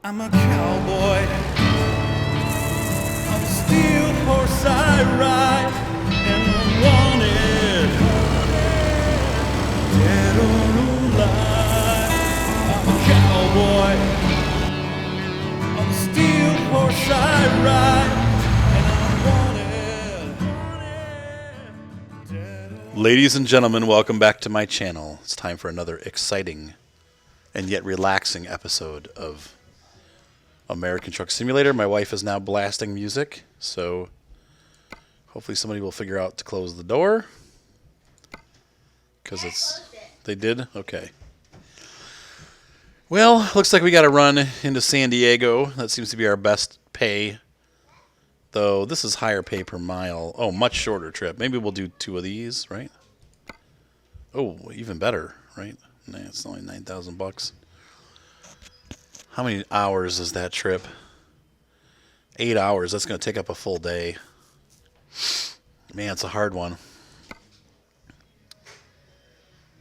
I'm a cowboy on a steel horse I ride, and I'm wanted, dead or alive. I'm a cowboy on a steel horse I ride, and I'm wanted, dead or Ladies and gentlemen, welcome back to my channel. It's time for another exciting and yet relaxing episode of American Truck Simulator. My wife is now blasting music, so hopefully somebody will figure out to close the door. Because they did? Okay. Well, looks like we got to run into San Diego. That seems to be our best pay. Though this is higher pay per mile. Oh, much shorter trip. Maybe we'll do 2 of these, right? Oh, even better, right? Nah, it's only $9,000. How many hours is that trip? 8 hours. That's going to take up a full day. Man, it's a hard one.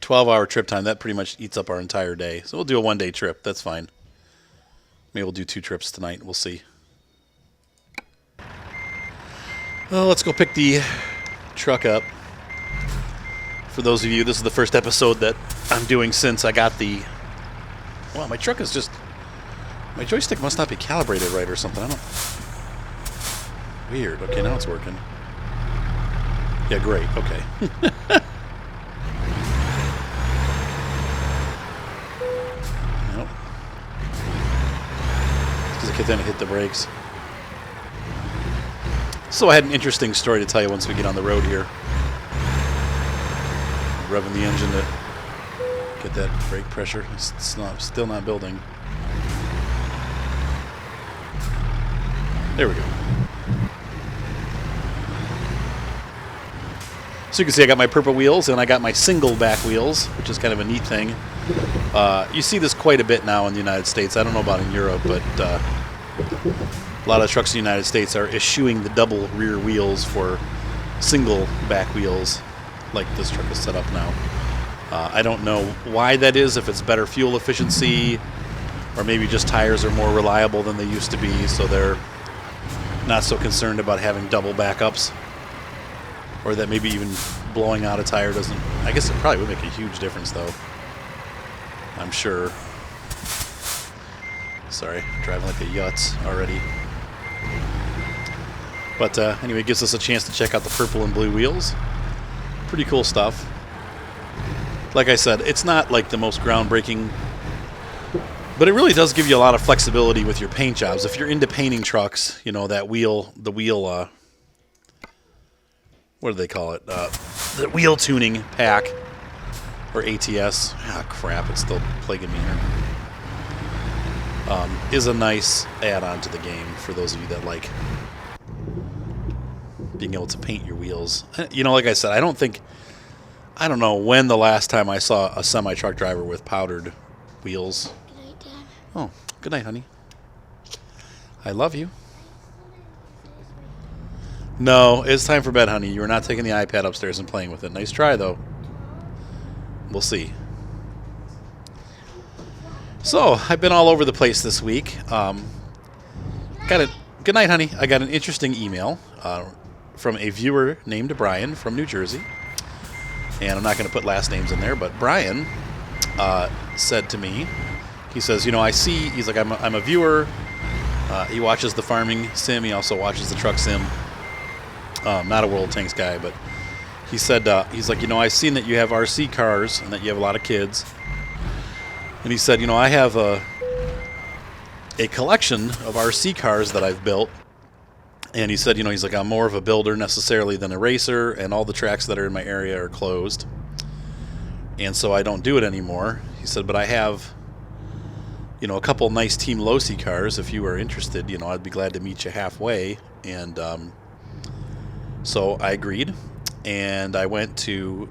12-hour trip time. That pretty much eats up our entire day. So we'll do a one-day trip. That's fine. Maybe we'll do 2 trips tonight. We'll see. Well, let's go pick the truck up. For those of you, this is the first episode that I'm doing since I got the... Wow, my truck is just... My joystick must not be calibrated right or something. I don't... Weird. Okay, now it's working. Yeah, great. Okay. Nope. Because I kept trying to hit the brakes. So I had an interesting story to tell you once we get on the road here. Revving the engine to get that brake pressure. It's still not building. There we go. So you can see I got my purple wheels and I got my single back wheels, which is kind of a neat thing. You see this quite a bit now in the United States. I don't know about in Europe, but a lot of trucks in the United States are eschewing the double rear wheels for single back wheels, like this truck is set up now. I don't know why that is, if it's better fuel efficiency, or maybe just tires are more reliable than they used to be, so they're not so concerned about having double backups, or that maybe even blowing out a tire doesn't... I guess it probably would make a huge difference, though. I'm sure. Sorry, driving like a Yutz already. But anyway, it gives us a chance to check out the purple and blue wheels. Pretty cool stuff. Like I said, it's not like the most groundbreaking, but it really does give you a lot of flexibility with your paint jobs. If you're into painting trucks, you know, the wheel, what do they call it? The wheel tuning pack, or ATS. Ah, crap, it's still plaguing me here. Is a nice add-on to the game for those of you that like being able to paint your wheels. You know, like I said, I don't know when the last time I saw a semi-truck driver with powdered wheels. Good night, Dad. Oh, good night, honey. I love you. No, it's time for bed, honey. You are not taking the iPad upstairs and playing with it. Nice try, though. We'll see. So, I've been all over the place this week. Good night, honey. I got an interesting email from a viewer named Brian from New Jersey. And I'm not going to put last names in there, but Brian said to me, he says, you know, I see, he's like, I'm a viewer. He watches the farming sim. He also watches the truck sim. Not a World of Tanks guy, but he said, he's like, you know, I've seen that you have RC cars and that you have a lot of kids. And he said, you know, I have a collection of RC cars that I've built. And he said, you know, he's like, I'm more of a builder necessarily than a racer, and all the tracks that are in my area are closed. And so I don't do it anymore. He said, but I have, you know, a couple nice Team Losi cars. If you are interested, you know, I'd be glad to meet you halfway. And so I agreed. And I went to,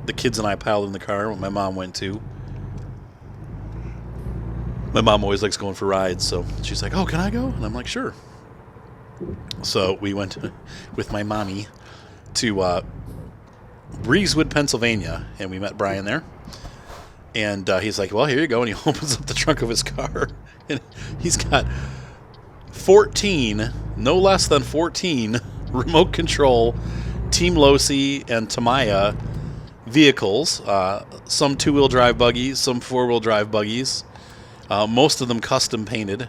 the kids and I piled in the car when my mom went to. My mom always likes going for rides, so she's like, oh, can I go? And I'm like, sure. So we went with my mommy to Breezewood, Pennsylvania, and we met Brian there. And he's like, well, here you go. And he opens up the trunk of his car. And he's got 14, no less than 14, remote control Team Losi and Tamiya vehicles. Some two-wheel drive buggies, some four-wheel drive buggies. Most of them custom painted.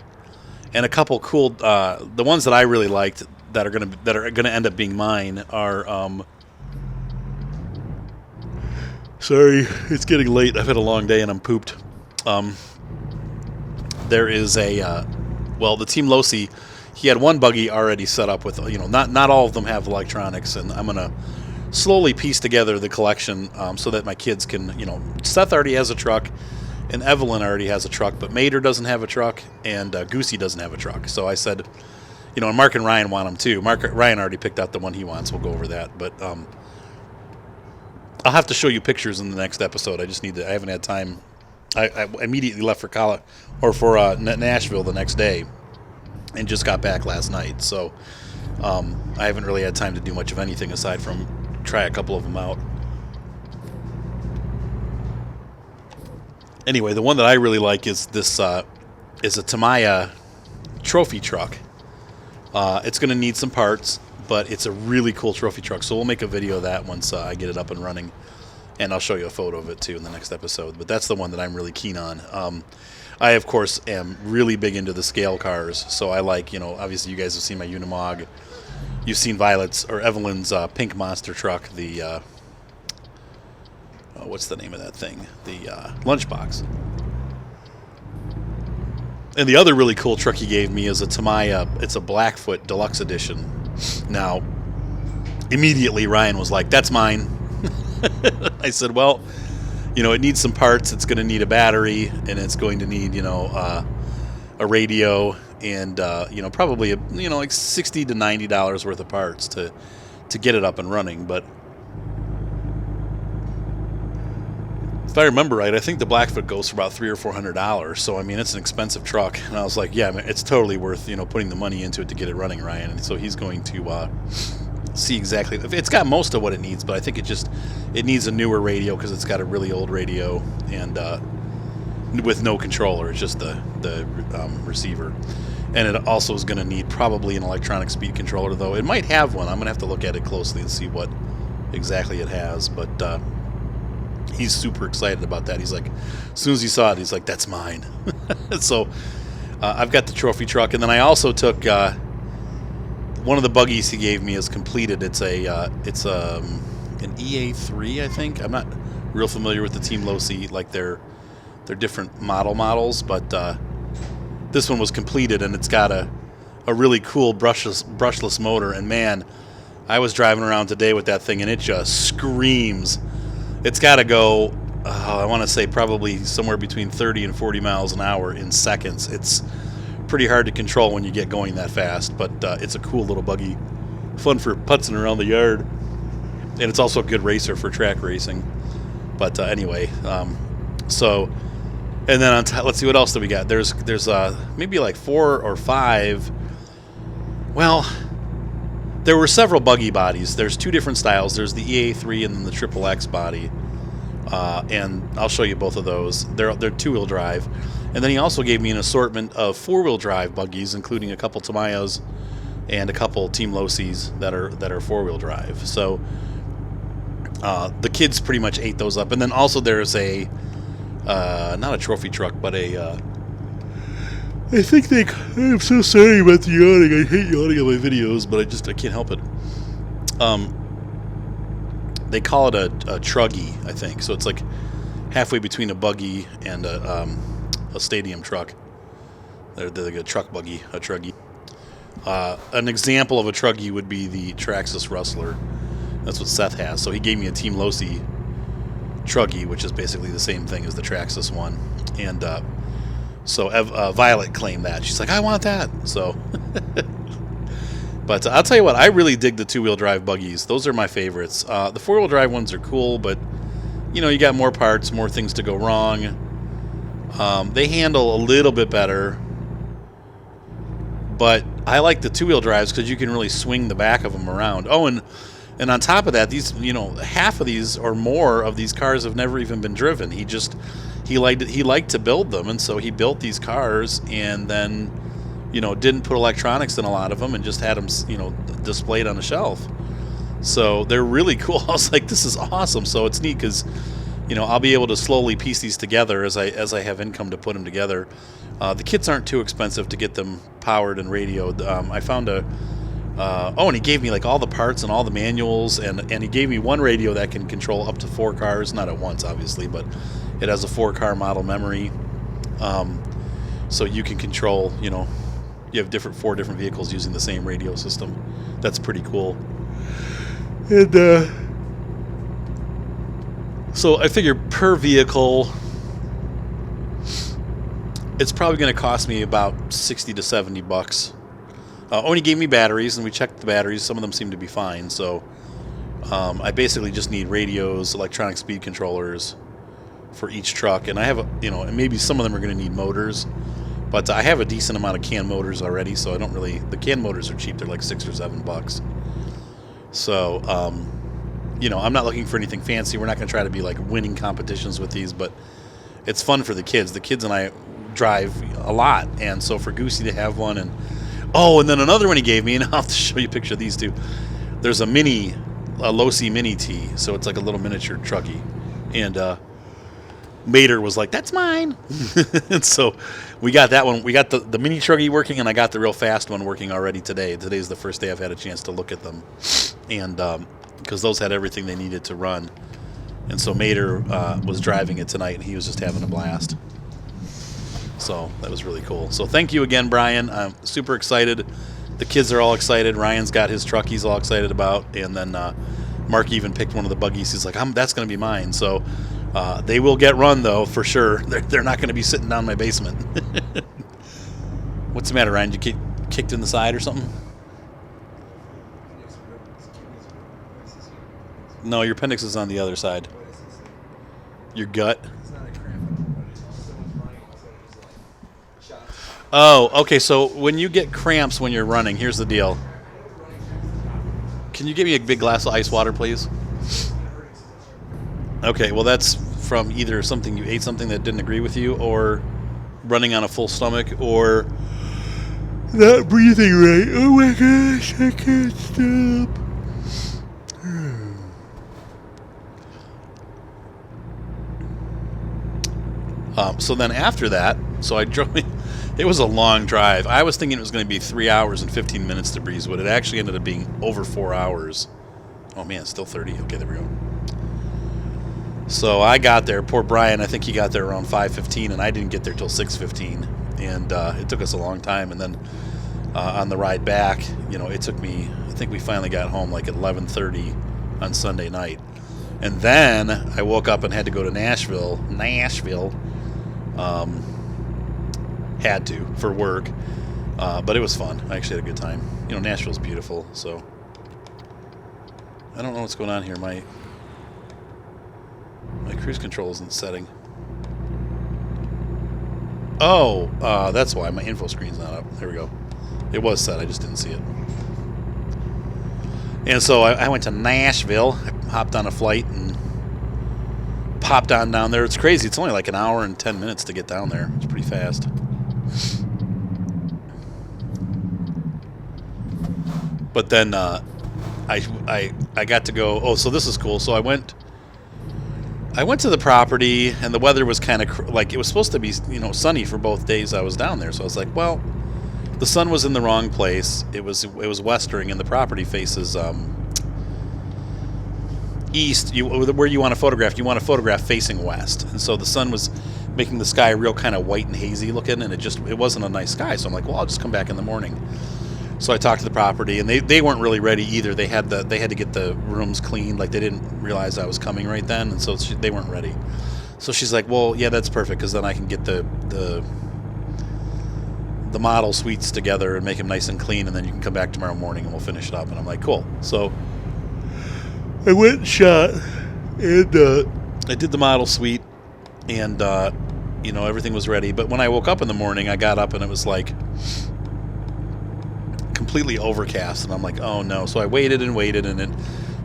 And a couple cool, the ones that I really liked that are gonna end up being mine are, sorry, it's getting late. I've had a long day and I'm pooped. There is the Team Losi, he had one buggy already set up with, not all of them have electronics, and I'm gonna slowly piece together the collection so that my kids can, Seth already has a truck, and Evelyn already has a truck, but Mater doesn't have a truck, and Goosey doesn't have a truck. So I said, and Mark and Ryan want them too. Ryan already picked out the one he wants. We'll go over that, but I'll have to show you pictures in the next episode. I haven't had time. I immediately left for college, or for Nashville the next day, and just got back last night. So I haven't really had time to do much of anything aside from try a couple of them out. Anyway, the one that I really like is this is a Tamiya trophy truck. It's going to need some parts, but it's a really cool trophy truck. So we'll make a video of that once I get it up and running, and I'll show you a photo of it too in the next episode. But that's the one that I'm really keen on. I, of course, am really big into the scale cars. So I like, obviously you guys have seen my Unimog. You've seen Evelyn's pink monster truck, the... what's the name of that thing? The Lunchbox. And the other really cool truck he gave me is a Tamiya. It's a Blackfoot Deluxe Edition. Now, immediately Ryan was like, that's mine. I said, well, it needs some parts. It's going to need a battery, and it's going to need, a radio, and, probably, like $60 to $90 worth of parts to get it up and running. But if I remember right, I think the Blackfoot goes for about $300 or $400. So, it's an expensive truck. And I was like, yeah, it's totally worth, putting the money into it to get it running, Ryan. And so he's going to see exactly. It's got most of what it needs, but I think it needs a newer radio because it's got a really old radio and with no controller. It's just the receiver. And it also is going to need probably an electronic speed controller, though. It might have one. I'm going to have to look at it closely and see what exactly it has. But he's super excited about that. He's like, as soon as he saw it, he's like, that's mine. So I've got the trophy truck. And then I also took one of the buggies he gave me is completed. It's an EA3, I think. I'm not real familiar with the Team Losi, like their different models, but this one was completed, and it's got a really cool brushless motor. And man, I was driving around today with that thing, and it just screams. It's got to go, I want to say probably somewhere between 30 and 40 miles an hour in seconds. It's pretty hard to control when you get going that fast, but it's a cool little buggy. Fun for putzing around the yard. And it's also a good racer for track racing. But anyway, and then let's see, what else do we got? There's maybe like 4 or 5. Well, there were several buggy bodies. There's 2 different styles. There's the EA3 and then the XXX body. And I'll show you both of those. They're 2-wheel drive. And then he also gave me an assortment of 4-wheel drive buggies, including a couple Tamiyas and a couple Team Losis that are 4-wheel drive. So the kids pretty much ate those up. And then also there's not a trophy truck, but I'm so sorry about the yawning. I hate yawning on my videos, but I can't help it. They call it a truggy, I think. So it's like halfway between a buggy and a stadium truck. They're like a truck buggy, a truggy. An example of a truggy would be the Traxxas Rustler. That's what Seth has. So he gave me a Team Losi truggy, which is basically the same thing as the Traxxas one. And so Violet claimed that. She's like, I want that. So, but I'll tell you what, I really dig the 2-wheel drive buggies. Those are my favorites. The 4-wheel drive ones are cool, but you got more parts, more things to go wrong. They handle a little bit better, but I like the 2-wheel drives because you can really swing the back of them around. Oh, and on top of that, these, half of these or more of these cars have never even been driven. He he liked to build them, and so he built these cars, and then didn't put electronics in a lot of them, and just had them displayed on a shelf. So they're really cool. I was like, this is awesome. So it's neat because I'll be able to slowly piece these together as I have income to put them together. The kits aren't too expensive to get them powered and radioed. I found and he gave me like all the parts and all the manuals, and he gave me one radio that can control up to 4 cars, not at once obviously, but it has a 4-car model memory. So you can control, you have 4 different vehicles using the same radio system. That's pretty cool. And so I figure per vehicle, it's probably going to cost me about $60 to $70. Oni gave me batteries, and we checked the batteries. Some of them seem to be fine. So I basically just need radios, electronic speed controllers for each truck, and I have and maybe some of them are going to need motors, but I have a decent amount of CAN motors already, so I don't really. The CAN motors are cheap; they're like $6 or $7. So I'm not looking for anything fancy. We're not going to try to be like winning competitions with these, but it's fun for the kids. The kids and I drive a lot, and so for Goosey to have one, and then another one he gave me, and I'll have to show you a picture of these two. There's a Losi Mini T, so it's like a little miniature truckie, and Mater was like, "That's mine," and so we got that one. We got the mini truckie working, and I got the real fast one working already today. Today's the first day I've had a chance to look at them, and because those had everything they needed to run, and so Mater was driving it tonight, and he was just having a blast. So that was really cool. So thank you again, Brian. I'm super excited. The kids are all excited. Ryan's got his truck he's all excited about, and then Mark even picked one of the buggies. He's like, "That's going to be mine." So they will get run, though, for sure. They're not going to be sitting down in my basement. What's the matter, Ryan? Did you get kicked in the side or something? No, your appendix is on the other side. Your gut? Oh, okay, so when you get cramps when you're running, here's the deal. Can you give me a big glass of ice water, please? Okay, well, that's from either something you ate something that didn't agree with you, or running on a full stomach, or not breathing right. Oh my gosh, I can't stop. So then after that, so I drove. It was a long drive. I was thinking it was going to be 3 hours and 15 minutes to Breezewood. It actually ended up being over 4 hours. Oh man, still 30. Okay, there we go. So I got there. Poor Brian, I think he got there around 5:15, and I didn't get there till 6:15, and it took us a long time. And then on the ride back, it took me. I think we finally got home like at 11:30 on Sunday night, and then I woke up and had to go to Nashville. Had to for work, but it was fun. I actually had a good time. Nashville's beautiful, so I don't know what's going on here. My cruise control isn't setting. Oh, that's why my info screen's not up. There we go. It was set. I just didn't see it. And so I went to Nashville. I hopped on a flight and popped on down there. It's crazy. It's only like an hour and 10 minutes to get down there. It's pretty fast. But then I got to go. Oh, so this is cool. So I went to the property, and the weather was kind of like it was supposed to be, sunny for both days I was down there. So I was like, well, the sun was in the wrong place. It was westering, and the property faces east. Where you want to photograph, you want to photograph facing west, and so the sun was making the sky real kind of white and hazy looking, and it wasn't a nice sky. So I'm like, well, I'll just come back in the morning. So I talked to the property, and they weren't really ready either. They had to get the rooms cleaned. Like, they didn't realize I was coming right then, and so they weren't ready. So she's like, well, yeah, that's perfect, because then I can get the model suites together and make them nice and clean, and then you can come back tomorrow morning and we'll finish it up. And I'm like, cool. So I went and shot, and I did the model suite, and everything was ready. But when I woke up in the morning, I got up and it was like completely overcast, and I'm like, oh no. So I waited and then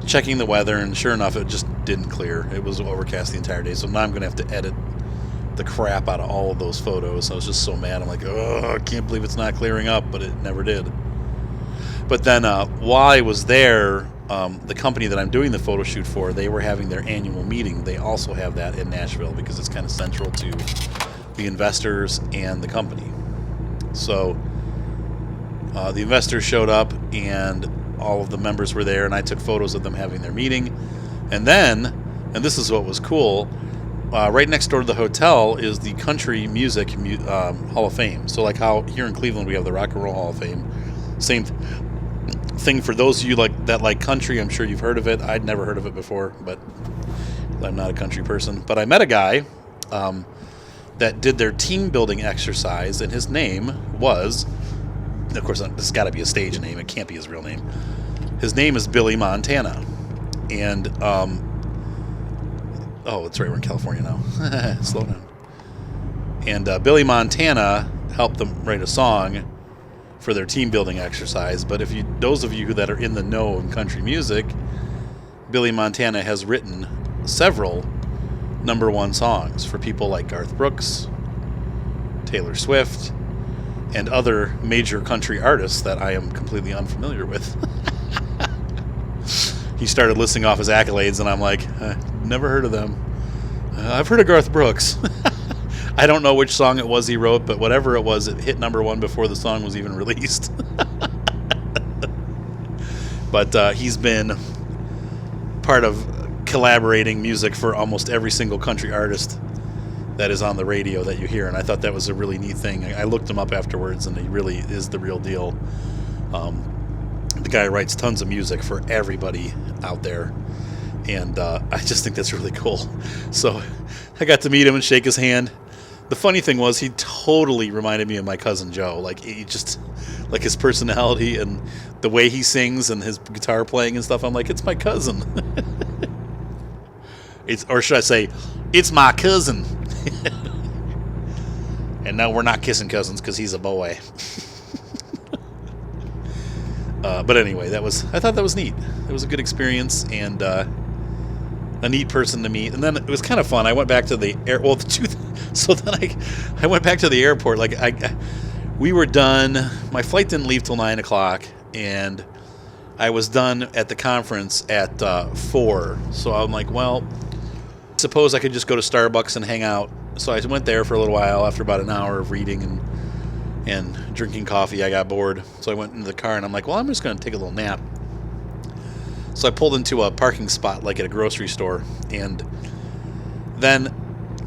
checking the weather, and sure enough, it just didn't clear. It was overcast the entire day. So now I'm gonna have to edit the crap out of all of those photos. I was just so mad. I'm like, oh, I can't believe it's not clearing up, but it never did. But then while I was there, the company that I'm doing the photo shoot for, they were having their annual meeting. They also have that in Nashville because it's kind of central to the investors and the company. So the investors showed up and all of the members were there, and I took photos of them having their meeting. And then, and this is what was cool, right next door to the hotel is the Country Music Hall of Fame. So like how here in Cleveland we have the Rock and Roll Hall of Fame. Same thing for those of you that like country. I'm sure you've heard of it. I'd never heard of it before, but I'm not a country person. But I met a guy that did their team building exercise, and his name was, of course, this has got to be a stage name. It can't be his real name. His name is Billy Montana. And, oh, that's right, we're in California now. Slow down. And Billy Montana helped them write a song for their team building exercise. But those of you that are in the know in country music, Billy Montana has written several #1 songs for people like Garth Brooks, Taylor Swift, and other major country artists that I am completely unfamiliar with. He started listing off his accolades, and I'm like, never heard of them. I've heard of Garth Brooks. I don't know which song it was he wrote, but whatever it was, it hit #1 before the song was even released. But he's been part of collaborating music for almost every single country artist that is on the radio that you hear, and I thought that was a really neat thing. I looked him up afterwards, and he really is the real deal. The guy writes tons of music for everybody out there, and I just think that's really cool. So I got to meet him and shake his hand. The funny thing was, he totally reminded me of my cousin Joe. Like, he just, like his personality and the way he sings and his guitar playing and stuff. I'm like, it's my cousin. Or should I say, it's my cousin. And no, we're not kissing cousins because he's a boy. But anyway, I thought that was neat. It was a good experience and a neat person to meet. And then it was kind of fun. I went back to the so then I went back to the airport. Like we were done. My flight didn't leave till 9 o'clock, and I was done at the conference at 4. So I'm like, well, suppose I could just go to Starbucks and hang out. So I went there for a little while. After about an hour of reading and drinking coffee, I got bored. So I went into the car, and I'm like, well, I'm just going to take a little nap. So I pulled into a parking spot, like at a grocery store. And then,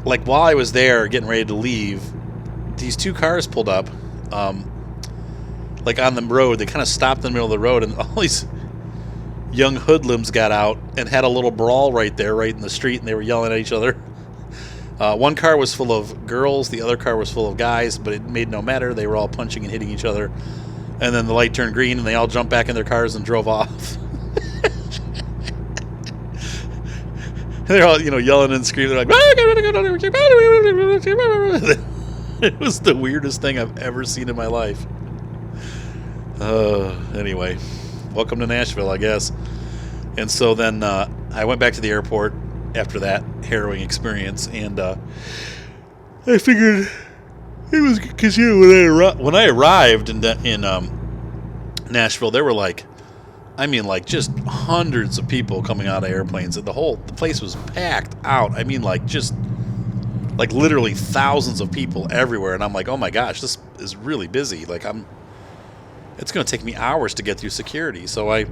like, while I was there getting ready to leave, these 2 cars pulled up, like on the road. They kind of stopped in the middle of the road, and all these young hoodlums got out and had a little brawl right there, right in the street, and they were yelling at each other. One car was full of girls, the other car was full of guys, but it made no matter. They were all punching and hitting each other. And then the light turned green, and they all jumped back in their cars and drove off. They're all, yelling and screaming. They're like, it was the weirdest thing I've ever seen in my life. Anyway, welcome to Nashville, I guess. And so then I went back to the airport after that harrowing experience, and I figured it was because when I arrived in Nashville, there were just hundreds of people coming out of airplanes, and the place was packed out. I mean, literally thousands of people everywhere, and I'm like, oh my gosh, this is really busy. It's going to take me hours to get through security. So I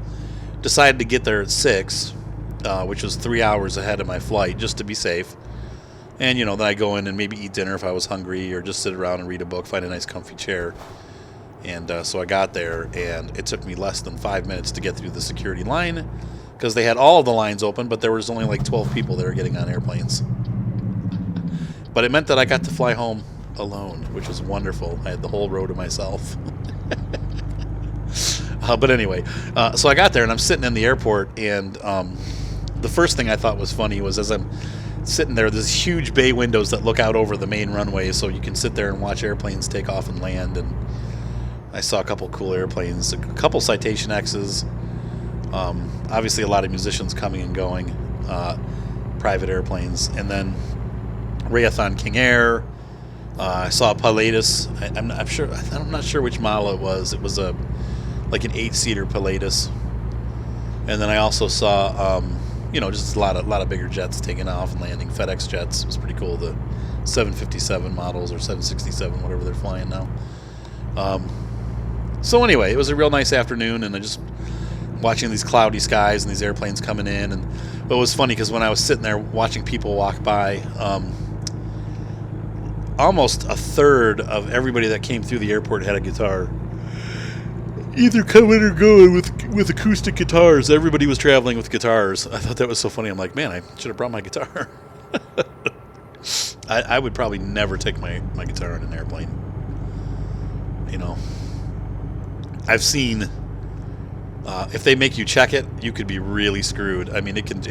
decided to get there at 6. Which was 3 hours ahead of my flight, just to be safe. And, then I go in and maybe eat dinner if I was hungry, or just sit around and read a book, find a nice comfy chair. And so I got there, and it took me less than 5 minutes to get through the security line, because they had all of the lines open, but there was only 12 people that were getting on airplanes. But it meant that I got to fly home alone, which was wonderful. I had the whole row to myself. But anyway, so I got there, and I'm sitting in the airport, and the first thing I thought was funny was, as I'm sitting there, there's huge bay windows that look out over the main runway, so you can sit there and watch airplanes take off and land. And I saw a couple cool airplanes, a couple Citation X's, obviously a lot of musicians coming and going, private airplanes. And then Rayathon King Air. I saw a Pilatus. I'm not sure which model it was. It was like an 8-seater Pilatus. And then I also saw, just a lot of bigger jets taking off and landing. FedEx jets. It was pretty cool. The 757 models or 767, whatever they're flying now. So anyway, it was a real nice afternoon, and I just watching these cloudy skies and these airplanes coming in. And it was funny because when I was sitting there watching people walk by, almost a third of everybody that came through the airport had a guitar, either coming or going with acoustic guitars. Everybody was traveling with guitars. I thought that was so funny. I'm like, man, I should have brought my guitar. I would probably never take my guitar on an airplane. I've seen if they make you check it, you could be really screwed. I mean, it can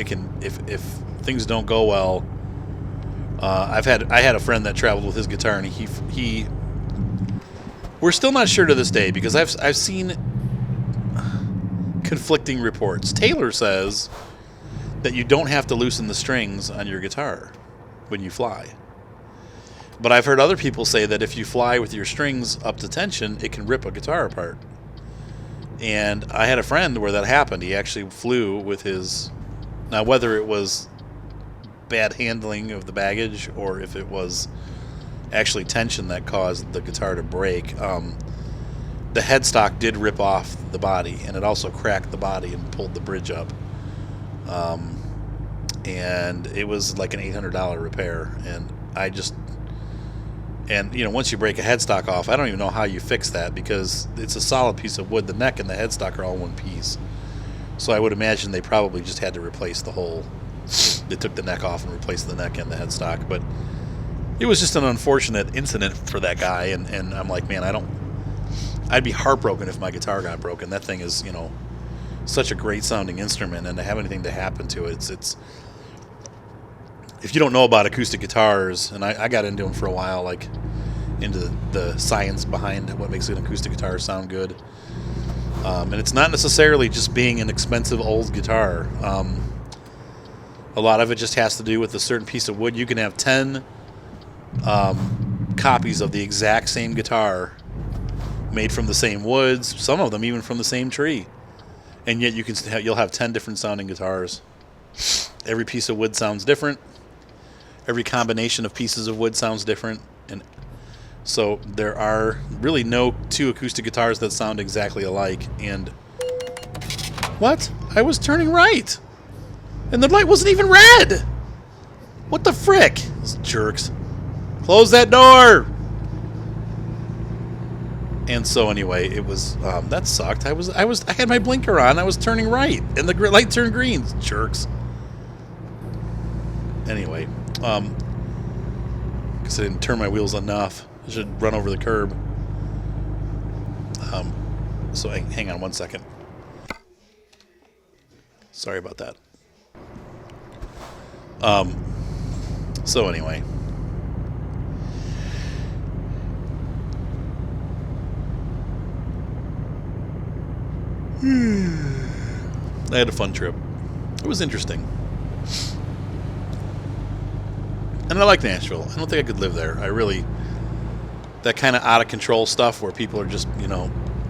if things don't go well. I had a friend that traveled with his guitar, and he we're still not sure to this day because I've seen conflicting reports. Taylor says that you don't have to loosen the strings on your guitar when you fly. But I've heard other people say that if you fly with your strings up to tension, it can rip a guitar apart. And I had a friend where that happened. He actually flew with his... Now, whether it was bad handling of the baggage or if it was actually tension that caused the guitar to break, the headstock did rip off the body, and it also cracked the body and pulled the bridge up. And it was like an $800 repair. And once you break a headstock off, I don't even know how you fix that because it's a solid piece of wood. The neck and the headstock are all one piece. So I would imagine they probably just had to replace the whole... They took the neck off and replaced the neck and the headstock. But it was just an unfortunate incident for that guy. And I'm like, man, I'd be heartbroken if my guitar got broken. That thing is, such a great sounding instrument, and to have anything to happen to it, it's if you don't know about acoustic guitars, and I got into them for a while, like into the science behind what makes an acoustic guitar sound good. And it's not necessarily just being an expensive old guitar. A lot of it just has to do with a certain piece of wood. You can have 10 copies of the exact same guitar made from the same woods, some of them even from the same tree. And yet you'll have 10 different sounding guitars. Every piece of wood sounds different. Every combination of pieces of wood sounds different. And so there are really no two acoustic guitars that sound exactly alike. And what? I was turning right. And the light wasn't even red. What the frick? Those jerks. Close that door. And so anyway, it was that sucked. I had my blinker on. I was turning right, and the light turned green. Jerks. Anyway, because I didn't turn my wheels enough. I should run over the curb. So hang on one second. Sorry about that. So anyway. I had a fun trip. It was interesting. And I like Nashville. I don't think I could live there. That kind of out of control stuff where people are just,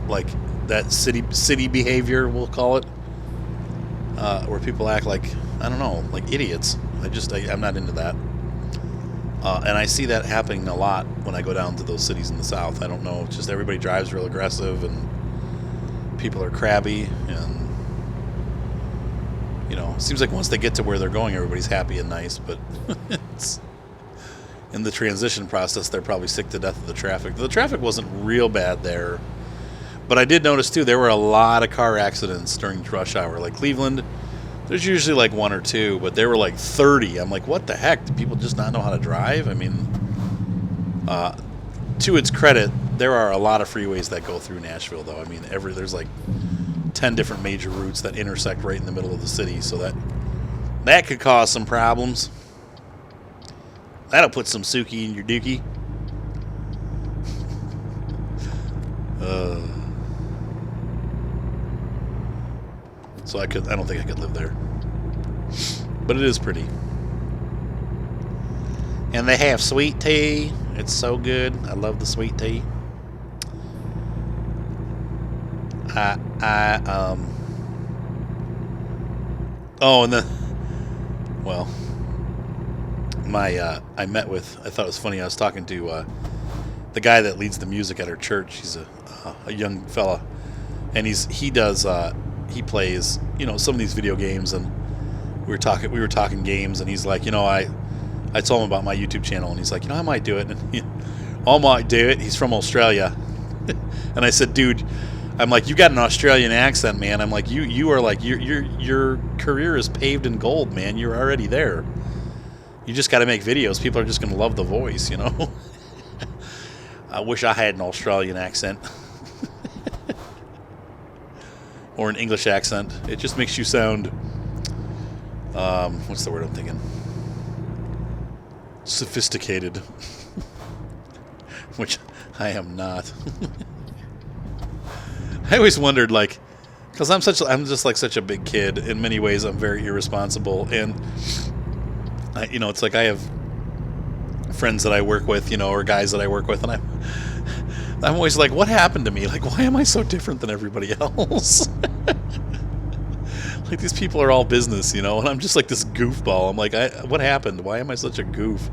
like that city behavior, we'll call it, where people act like, I don't know, like idiots. I'm not into that. And I see that happening a lot when I go down to those cities in the South. I don't know, it's just everybody drives real aggressive and people are crabby, and it seems like once they get to where they're going, everybody's happy and nice, but it's in the transition process, they're probably sick to death of the traffic. The traffic wasn't real bad there, but I did notice too there were a lot of car accidents during rush hour. Like Cleveland, there's usually like 1 or 2, but there were like 30. I'm like, what the heck? Do people just not know how to drive? I mean, to its credit, there are a lot of freeways that go through Nashville, though. I mean, there's like 10 different major routes that intersect right in the middle of the city, so that could cause some problems. That'll put some Suki in your dookie. So I don't think I could live there. But it is pretty. And they have sweet tea. It's so good. I love the sweet tea. Oh, and then, well, I met with, I thought it was funny, I was talking to the guy that leads the music at our church. He's a young fella, and he plays, some of these video games, and we were talking games, and he's like, I told him about my YouTube channel, and he's like, I might do it, and I might do it. He's from Australia, and I said, dude, I'm like, you got an Australian accent, man. I'm like, you are like, your career is paved in gold, man. You're already there. You just got to make videos. People are just going to love the voice, I wish I had an Australian accent. Or an English accent. It just makes you sound, what's the word I'm thinking? Sophisticated. Which I am not. I always wondered, because I'm just like such a big kid. In many ways, I'm very irresponsible, and it's like I have friends that I work with, or guys that I work with, and I'm always like, what happened to me? Like, why am I so different than everybody else? Like, these people are all business, and I'm just like this goofball. I'm like, what happened? Why am I such a goof?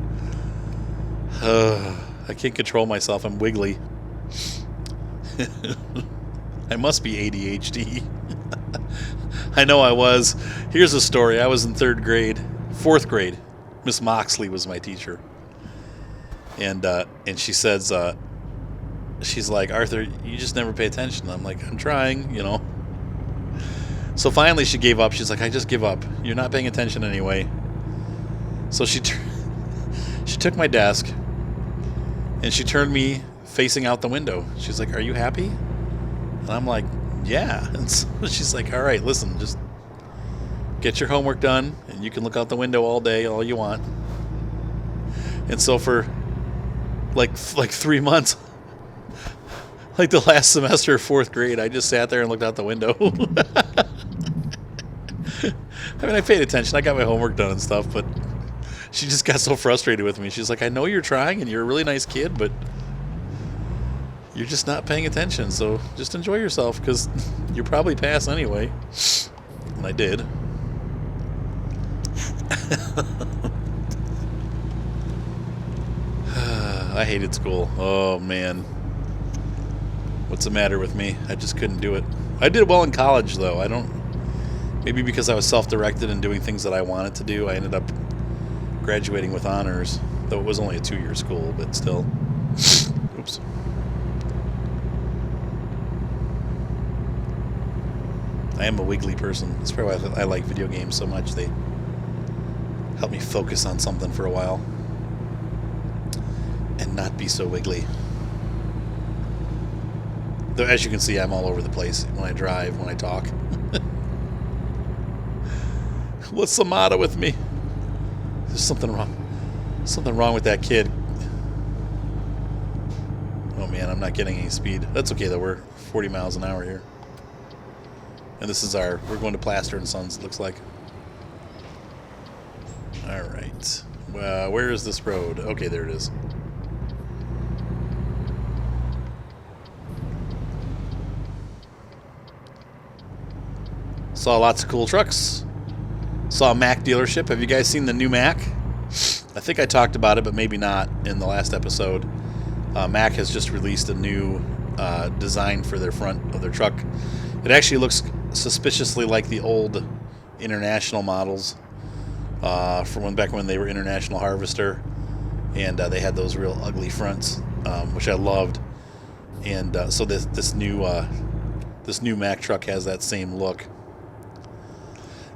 I can't control myself. I'm wiggly. I must be ADHD. I know I was. Here's a story. I was in fourth grade. Miss Moxley was my teacher. And she says, she's like, Arthur, you just never pay attention. I'm like, I'm trying, So finally she gave up. She's like, I just give up. You're not paying attention anyway. So she took my desk and she turned me facing out the window. She's like, are you happy? And I'm like, yeah. And so she's like, all right, listen, just get your homework done, and you can look out the window all day, all you want. And so for like 3 months, like the last semester of fourth grade, I just sat there and looked out the window. I mean, I paid attention. I got my homework done and stuff, but she just got so frustrated with me. She's like, I know you're trying, and you're a really nice kid, but you're just not paying attention, so just enjoy yourself, because you'll probably pass anyway. And I did. I hated school. Oh, man. What's the matter with me? I just couldn't do it. I did well in college, though. Maybe because I was self-directed and doing things that I wanted to do, I ended up graduating with honors, though it was only a 2-year school, but still. Oops. I am a wiggly person. That's probably why I like video games so much. They help me focus on something for a while and not be so wiggly. Though, as you can see, I'm all over the place when I drive, when I talk. What's the matter with me? There's something wrong. Something wrong with that kid. Oh man, I'm not getting any speed. That's okay though. We're 40 miles an hour here. And this is we're going to Plaster and Sons, it looks like. Alright. Where is this road? Okay, there it is. Saw lots of cool trucks. Saw a Mac dealership. Have you guys seen the new Mac? I think I talked about it, but maybe not in the last episode. Mac has just released a new design for their front of their truck. It actually looks suspiciously like the old International models from back when they were International Harvester, and they had those real ugly fronts, which I loved. And so this new Mac truck has that same look.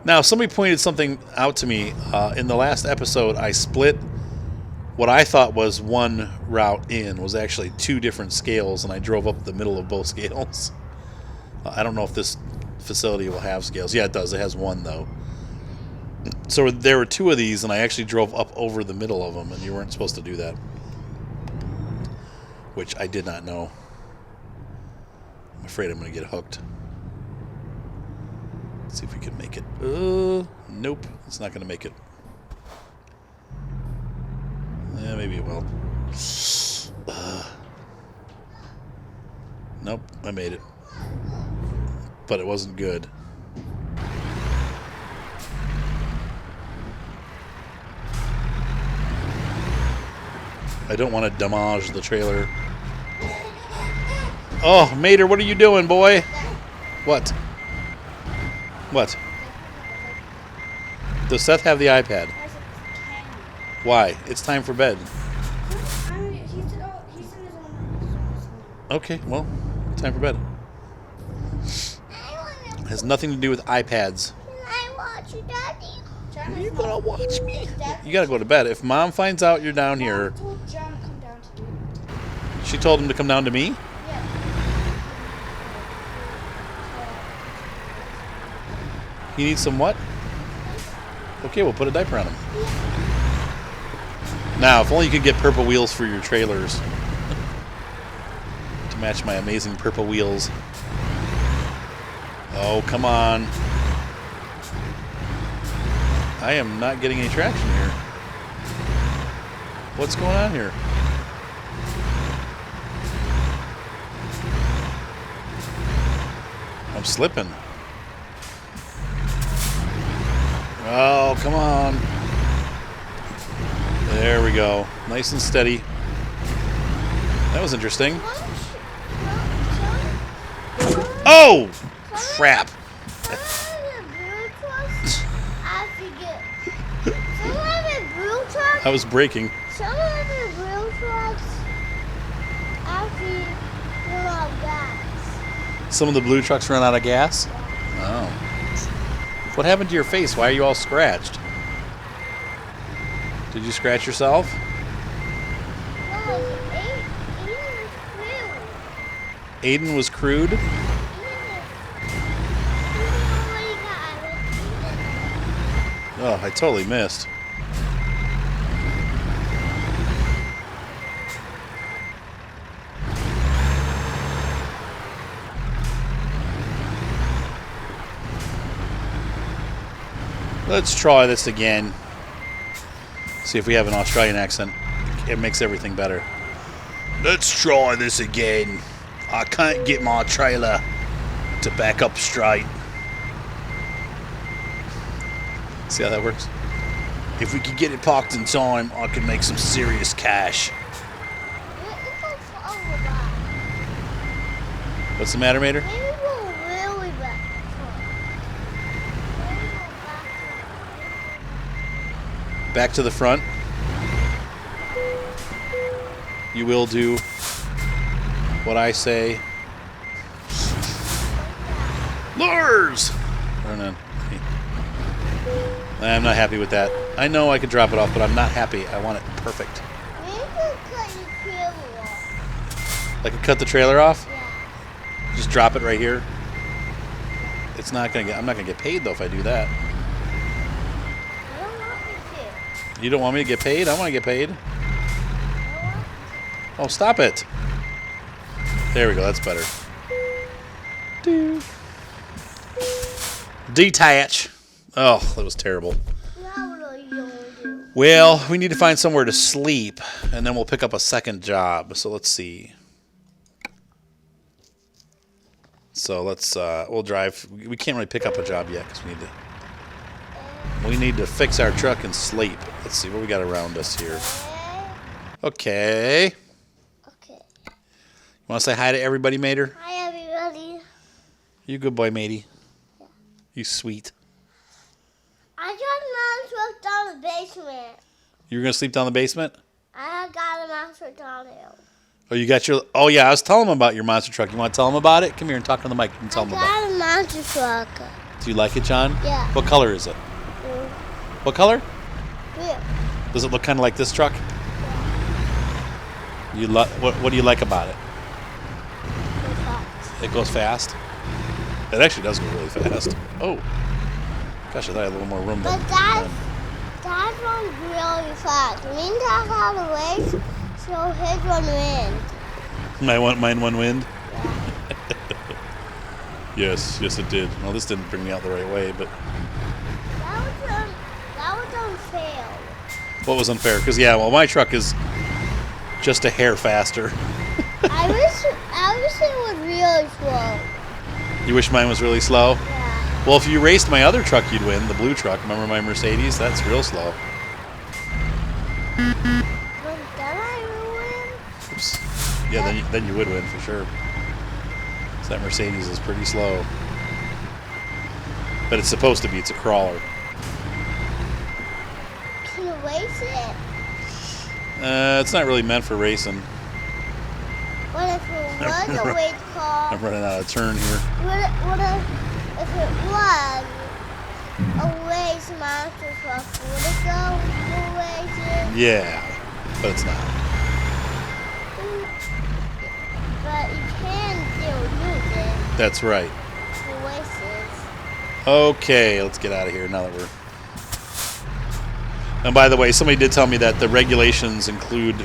Now, somebody pointed something out to me. In the last episode, I split what I thought was one route in was actually 2 different scales, and I drove up the middle of both scales. I don't know if this facility will have scales. Yeah, it does. It has one, though. So there were 2 of these, and I actually drove up over the middle of them, and you weren't supposed to do that, which I did not know. I'm afraid I'm going to get hooked. Let's see if we can make it. Nope, it's not going to make it. Maybe it will. Nope, I made it. But it wasn't good. I don't want to damage the trailer. Oh, Mater, what are you doing, boy? What? What? Does Seth have the iPad? Why? It's time for bed. Okay, well, time for bed. It has nothing to do with iPads. I watch you, Daddy. You're gonna watch me. You gotta go to bed. If Mom finds out you're down here, she told him to come down to me. He needs some what? Okay, we'll put a diaper on him. Now, if only you could get purple wheels for your trailers to match my amazing purple wheels. Oh, come on. I am not getting any traction here. What's going on here? I'm slipping. Oh, come on. There we go. Nice and steady. That was interesting. Oh! Crap. I was braking. Some of the blue trucks actually run out of gas. Some of the blue trucks run out of gas? Oh. What happened to your face? Why are you all scratched? Did you scratch yourself? No, Aiden was crude. Aiden was crude? Oh, I totally missed. Let's try this again. See if we have an Australian accent. It makes everything better. Let's try this again. I can't get my trailer to back up straight. See how that works? If we could get it parked in time, I could make some serious cash. What's the matter, Mater? Back to the front. You will do what I say. Lures! Turn in. I'm not happy with that. I know I could drop it off, but I'm not happy. I want it perfect. I could cut the trailer off? Yeah. Just drop it right here. It's not gonna get. I'm not gonna get paid though if I do that. I don't want you to. You don't want me to get paid? I want to get paid. Oh, stop it! There we go. That's better. Detach. Oh, that was terrible. Well, we need to find somewhere to sleep, and then we'll pick up a second job. So let's see. So let's we'll drive. We can't really pick up a job yet because we need to fix our truck and sleep. Let's see what we got around us here. Okay. Okay. You want to say hi to everybody, Mater? Hi, everybody. You good boy, matey. Yeah. You sweet. I got a monster down the basement. You were gonna sleep down the basement? I got a monster down there. Oh, you got your. Oh yeah, I was telling him about your monster truck. You want to tell him about it? Come here and talk on the mic and tell him about it. I got a monster truck. Do you like it, John? Yeah. What color is it? Blue. What color? Blue. Does it look kind of like this truck? You what do you like about it? It goes fast. It actually does go really fast. Oh, gosh, I thought I had a little more room. But that runs really fast. Me and Dad had a race, so his one wins. Mine won wind. Yeah. Yes, it did. Well, this didn't bring me out the right way, but That was unfair. what was unfair? Because yeah, well, my truck is just a hair faster. I wish it was really slow. You wish mine was really slow? Yeah. Well, if you raced my other truck, you'd win. The blue truck. Remember my Mercedes? That's real slow. But then I win. Oops. Yeah, then you would win for sure. So that Mercedes is pretty slow. But it's supposed to be. It's a crawler. Can you race it? It's not really meant for racing. What if it was a race car? I'm running out of turn here. What if it was a race monster truck? Would it go for racing? Yeah, but it's not. But you can still use it That's right. for races. Okay, let's get out of here now that we're... And by the way, somebody did tell me that the regulations include,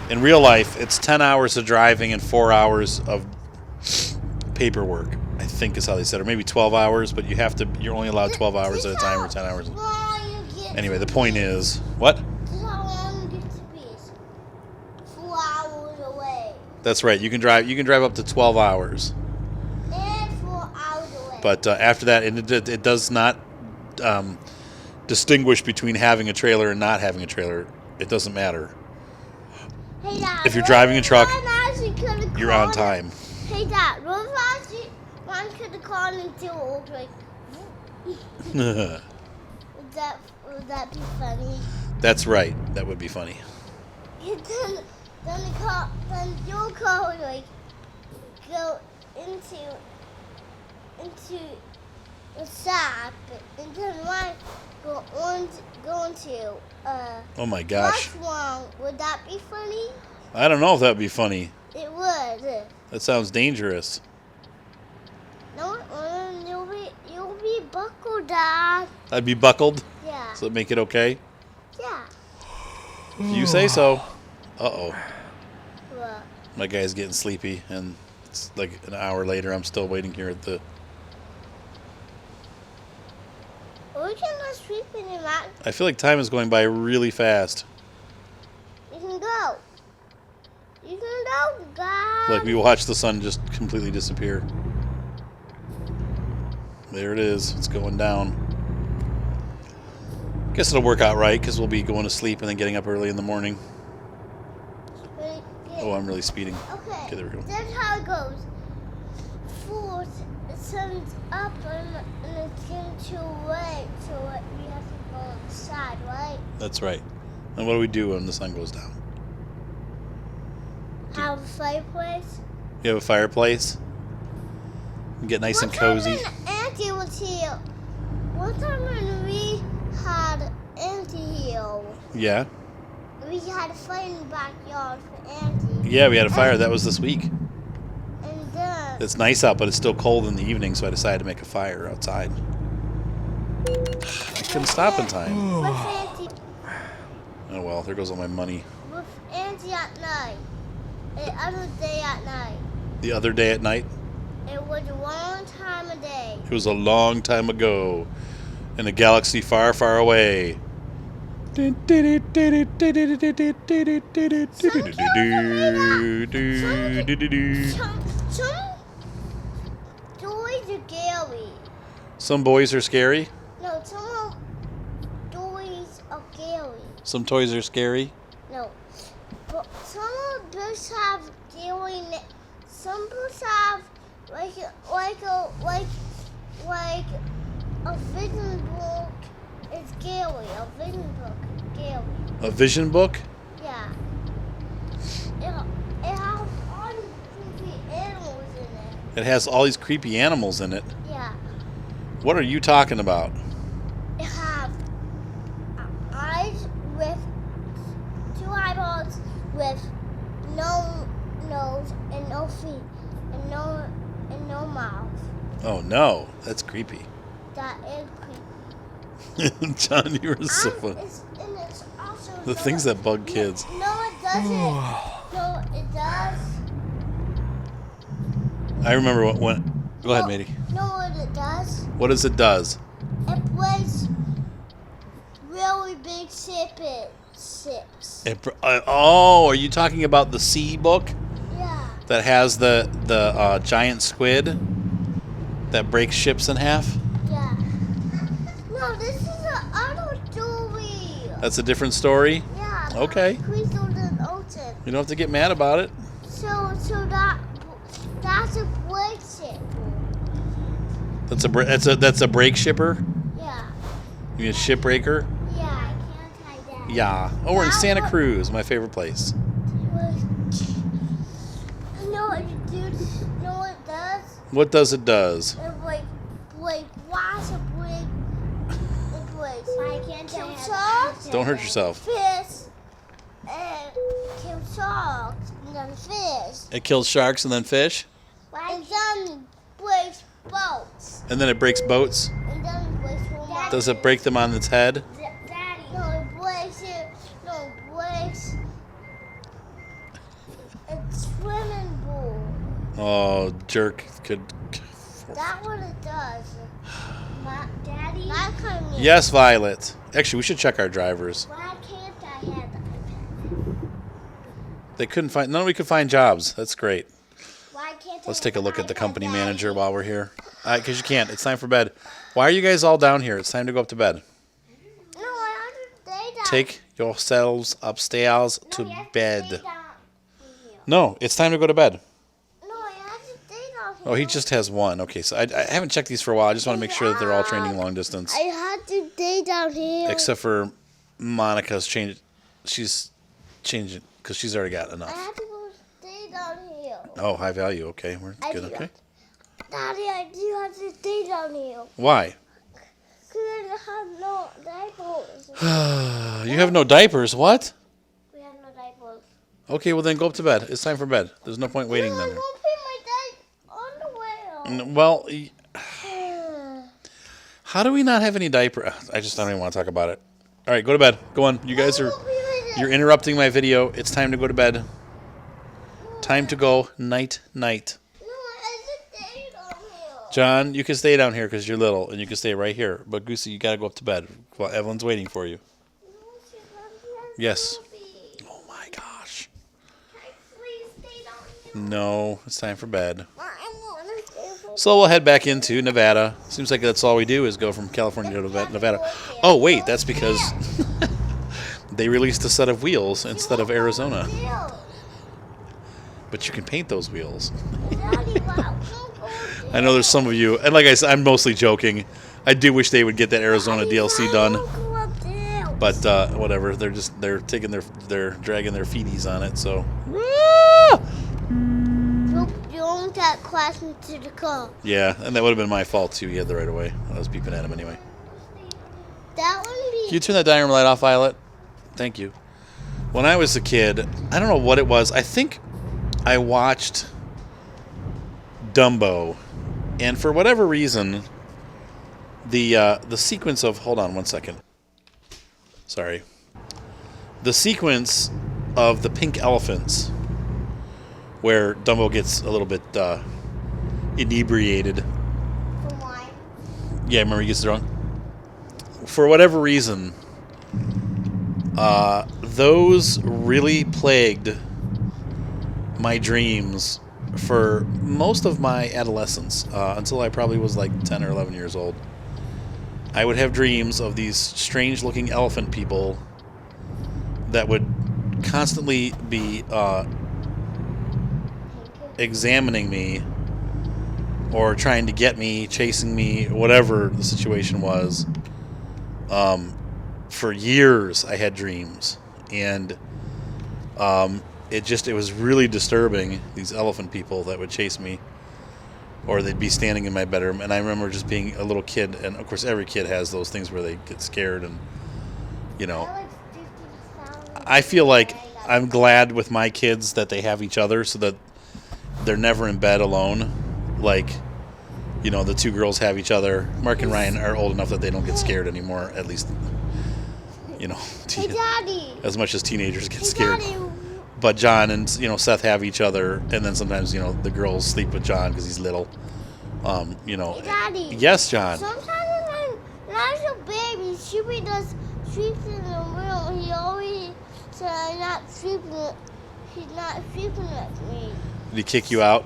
in real life, it's 10 hours of driving and 4 hours of paperwork, I think is how they said it. Or maybe 12 hours, but you're only allowed 12 hours at a time or 10 hours. Anyway, the point is, what? This is how long you get to be. 4 hours away. That's right. You can drive up to 12 hours. And 4 hours away. But after that, it does not distinguish between having a trailer and not having a trailer. It doesn't matter. Hey, Dad, If you're driving a truck, you're on it. time. Hey, Dad, what if one could have called until it was like... Would that be funny? That's right. That would be funny. And then your car would like go into the shop, and then one go into Oh my gosh. what's wrong? Would that be funny? I don't know if that would be funny. It would. That sounds dangerous. No, you'll be buckled, Dad. I'd be buckled. Yeah. So make it okay? Yeah. If you say so. Uh-oh. What? My guy's getting sleepy, and it's like an hour later. I'm still waiting here at the... We can go sleep in the mountain. I feel like time is going by really fast. You can go. You can go, Dad. Like we watch the sun just completely disappear. There it is. It's going down. Guess it'll work out right, because we'll be going to sleep and then getting up early in the morning. Oh, I'm really speeding. Okay, there we go. That's how it goes. First, the sun's up and it's getting too late, so we have to go inside, right? That's right. And what do we do when the sun goes down? Have a fireplace. You have a fireplace? And get nice and cozy. One time when Auntie was here, one time when we had Auntie here, Yeah? we had a fire in the backyard for Auntie. Yeah, we had a fire. That was this week. And then... It's nice out, but it's still cold in the evening, so I decided to make a fire outside. I couldn't stop in time. With Auntie, Oh well, there goes all my money. with Auntie at night. The other day at night. The other day at night, It was a long time a day. it was a long time ago, in a galaxy far, far away. Some toys are scary. Some boys are scary. No, some toys are scary. Some toys are scary. No. But some books have scary. Some books have like a vision book is scary. A vision book is scary. A vision book? Yeah. It has all these creepy animals in it. It has all these creepy animals in it. Yeah. What are you talking about? It has eyes with 2 eyeballs with no nose and no feet and no mouth. Oh no, that's creepy. That is creepy. John, you were so funny. And it's also The things that bug kids. No, it doesn't. No, it does. I remember when. Go ahead, matey. No, what it does? What does it does? It plays really big ships. Oh, are you talking about the Sea book Yeah. that has the giant squid that breaks ships in half? Yeah. No, this is an other story. That's a different story? Yeah. Okay. Crystal in the ocean. You don't have to get mad about it. So that's a break ship. That's a break shipper? Yeah. You mean a shipbreaker? Yeah. I can't tie that. Yeah. Oh, we're in Santa Cruz, my favorite place. You know what it does? You know what it does? What does it does? It break wash a break. It breaks. Why can't kill sharks? Don't hurt yourself. Fish and kill sharks and then fish. It kills sharks and then fish? And then breaks boats. And then it breaks boats? And then it breaks women. Does it break them on its head? Daddy. No, it breaks it. No, it breaks a swimming pool. Oh, jerk. That's what it does. Daddy? That kind of Yes, Violet. Actually, we should check our drivers. Why can't I have the iPad? They couldn't find. None of we could find jobs. That's great. Why can't Let's I take a have look at the iPad, company Daddy? manager while we're here. Because you can't. It's time for bed. Why are you guys all down here? It's time to go up to bed. No, I have to stay down. Take yourselves upstairs No, to you have bed. stay down here. No, it's time to go to bed. No, I have to stay down here. Oh, he just has one. Okay, so I haven't checked these for a while. I just want to make sure that they're all training long distance. I have to stay down here. Except for Monica's change. She's changing because she's already got I enough. have to go stay down here. Oh, high value. Okay, we're I good. do. Okay. Daddy, I do have to stay down here. Why? Because I have no diapers. You have no diapers. What? We have no diapers. Okay, well then go up to bed. It's time for bed. There's no point waiting No, then. I won't put my underwear on. Well, how do we not have any diaper? I don't even want to talk about it. All right, go to bed. Go on. You guys are. You're interrupting my video. It's time to go to bed. Time to go. Night, night. No, I just stay down here. John, you can stay down here because you're little, and you can stay right here. But Goosey, you gotta go up to bed while Evelyn's waiting for you. No, she doesn't Yes. have to be. Oh my gosh. Can I please stay down here? No, it's time for bed. I want to stay for So we'll head back into Nevada. Seems like that's all we do is go from California to Nevada. Oh wait, that's because they released a set of wheels instead of Arizona. But you can paint those wheels. I know there's some of you, and like I said, I'm mostly joking. I do wish they would get that Arizona DLC done, but whatever. They're taking they're dragging their feeties on it. So You don't get crashed into the car. yeah, and that would have been my fault too. He had the right of way. I was beeping at him anyway. That would be. Can you turn that dining room light off, Violet? Thank you. When I was a kid, I don't know what it was. I think I watched Dumbo, and for whatever reason, the sequence of hold on one second. Sorry. The sequence of the pink elephants, where Dumbo gets a little bit inebriated. For wine. Yeah, remember he gets drunk. For whatever reason, those really plagued my dreams for most of my adolescence, until I probably was like 10 or 11 years old. I would have dreams of these strange-looking elephant people that would constantly be examining me or trying to get me, chasing me, whatever the situation was. For years I had dreams, and it was really disturbing, these elephant people that would chase me, or they'd be standing in my bedroom. And I remember just being a little kid, and of course every kid has those things where they get scared, and you know, I feel like I'm glad with my kids that they have each other so that they're never in bed alone. Like, you know, the two girls have each other. Mark and Ryan are old enough that they don't get scared anymore, at least, you know, Hey, Daddy. as much as teenagers get Hey, scared. Daddy. But John and, you know, Seth have each other, and then sometimes, you know, the girls sleep with John because he's little. You know. Hey, Daddy. Yes, John. Sometimes when I was a baby, sleeps in the room, he always said I'm not sleeping. He's not sleeping with me. Did he kick you out?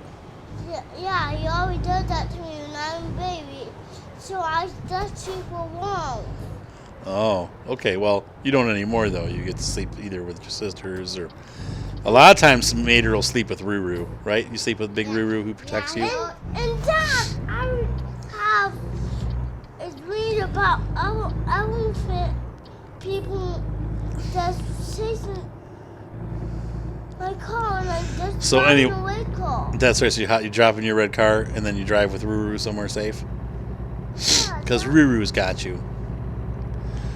Yeah, he always does that to me when I'm a baby. So I just sleep alone. Oh, okay. Well, you don't anymore, though. You get to sleep either with your sisters or... A lot of times, Mater will sleep with Ruru, right? You sleep with Big Ruru who protects you? And Dad, I have a dream about elephant people that's chasing my car and I just So drive away car. That's right. So you drop in your red car and then you drive with Ruru somewhere safe? Yeah, Because Ruru's got you.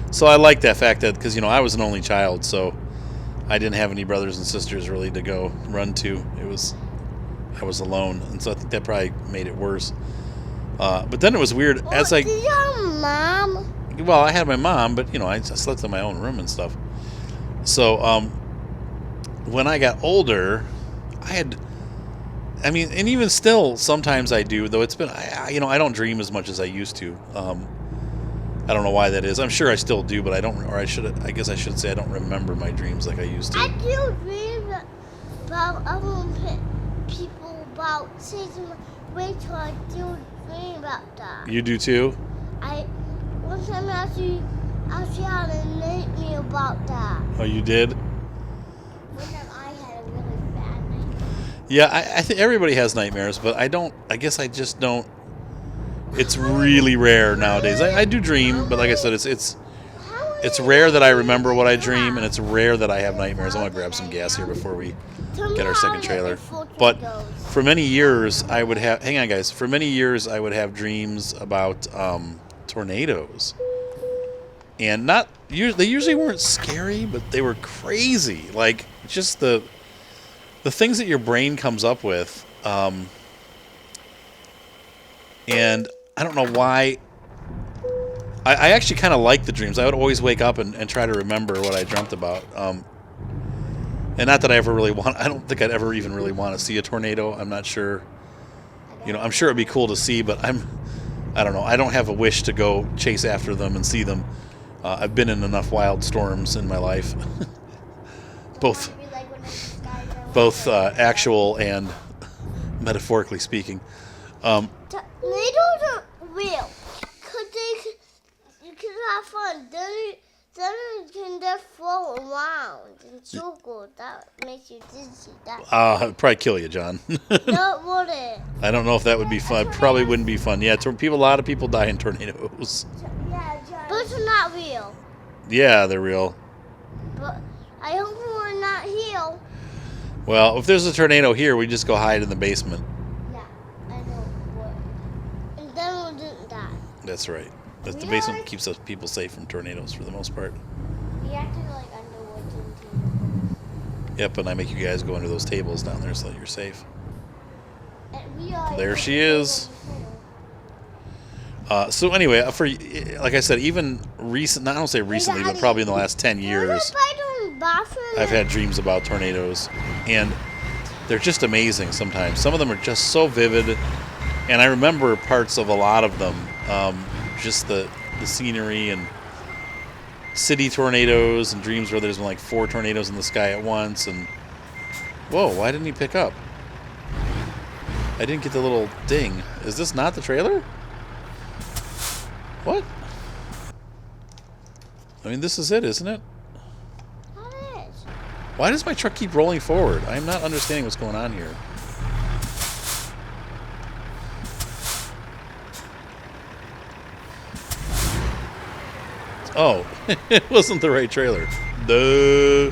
So I like that fact that, because, I was an only child, so I didn't have any brothers and sisters really to go run to. I was alone, and so I think that probably made it worse. But then it was weird. Did you have a mom? Well, I had my mom, but, I slept in my own room and stuff. So when I got older, and even still, sometimes I do, though it's been, I don't dream as much as I used to. I don't know why that is. I'm sure I still do, but I don't, or I guess I should say I don't remember my dreams like I used to. I do dream about elephant people, about chasing my way to I do dream about that. You do too? One time actually had a nightmare about that. Oh, you did? One time I had a really bad nightmare. Yeah, I think everybody has nightmares, but I guess I just don't. It's really rare nowadays. I do dream, but like I said, it's rare that I remember what I dream, and it's rare that I have nightmares. I'm going to grab some gas here before we get our second trailer. But for many years, I would have... Hang on, guys. For many years, I would have dreams about tornadoes. And they usually weren't scary, but they were crazy. Like, just the things that your brain comes up with. And I don't know why. I actually kind of like the dreams. I would always wake up and try to remember what I dreamt about. And not that I ever really want... I don't think I'd ever even really want to see a tornado. I'm not sure. I'm sure it'd be cool to see, but I don't know. I don't have a wish to go chase after them and see them. I've been in enough wild storms in my life. both actual and metaphorically speaking. Tornadoes are real. You can have fun. Then you can just float around in circles. That makes you dizzy. It'd probably kill you, John. No, it wouldn't. I don't know if that would be fun. Probably wouldn't be fun. Yeah, a lot of people die in tornadoes. But it's not real. Yeah, they're real. But I hope we're not here. Well, if there's a tornado here, we just go hide in the basement. Yeah, I know. And then we didn't die. That's right. The basement keeps us people safe from tornadoes for the most part. We acted like underwoods and Yep, and I make you guys go under those tables down there so that you're safe. tables. There she is. So anyway, like I said, even recent, I don't say recently, but probably in the last 10 years, I've had dreams about tornadoes, and they're just amazing sometimes. Some of them are just so vivid, and I remember parts of a lot of them, just the scenery and city tornadoes and dreams where there's been like 4 tornadoes in the sky at once, and whoa, why didn't he pick up? I didn't get the little ding. Is this not the trailer? What? I mean, this is it, isn't it? It is. Why does my truck keep rolling forward? I am not understanding what's going on here. Oh, it wasn't the right trailer. Duh.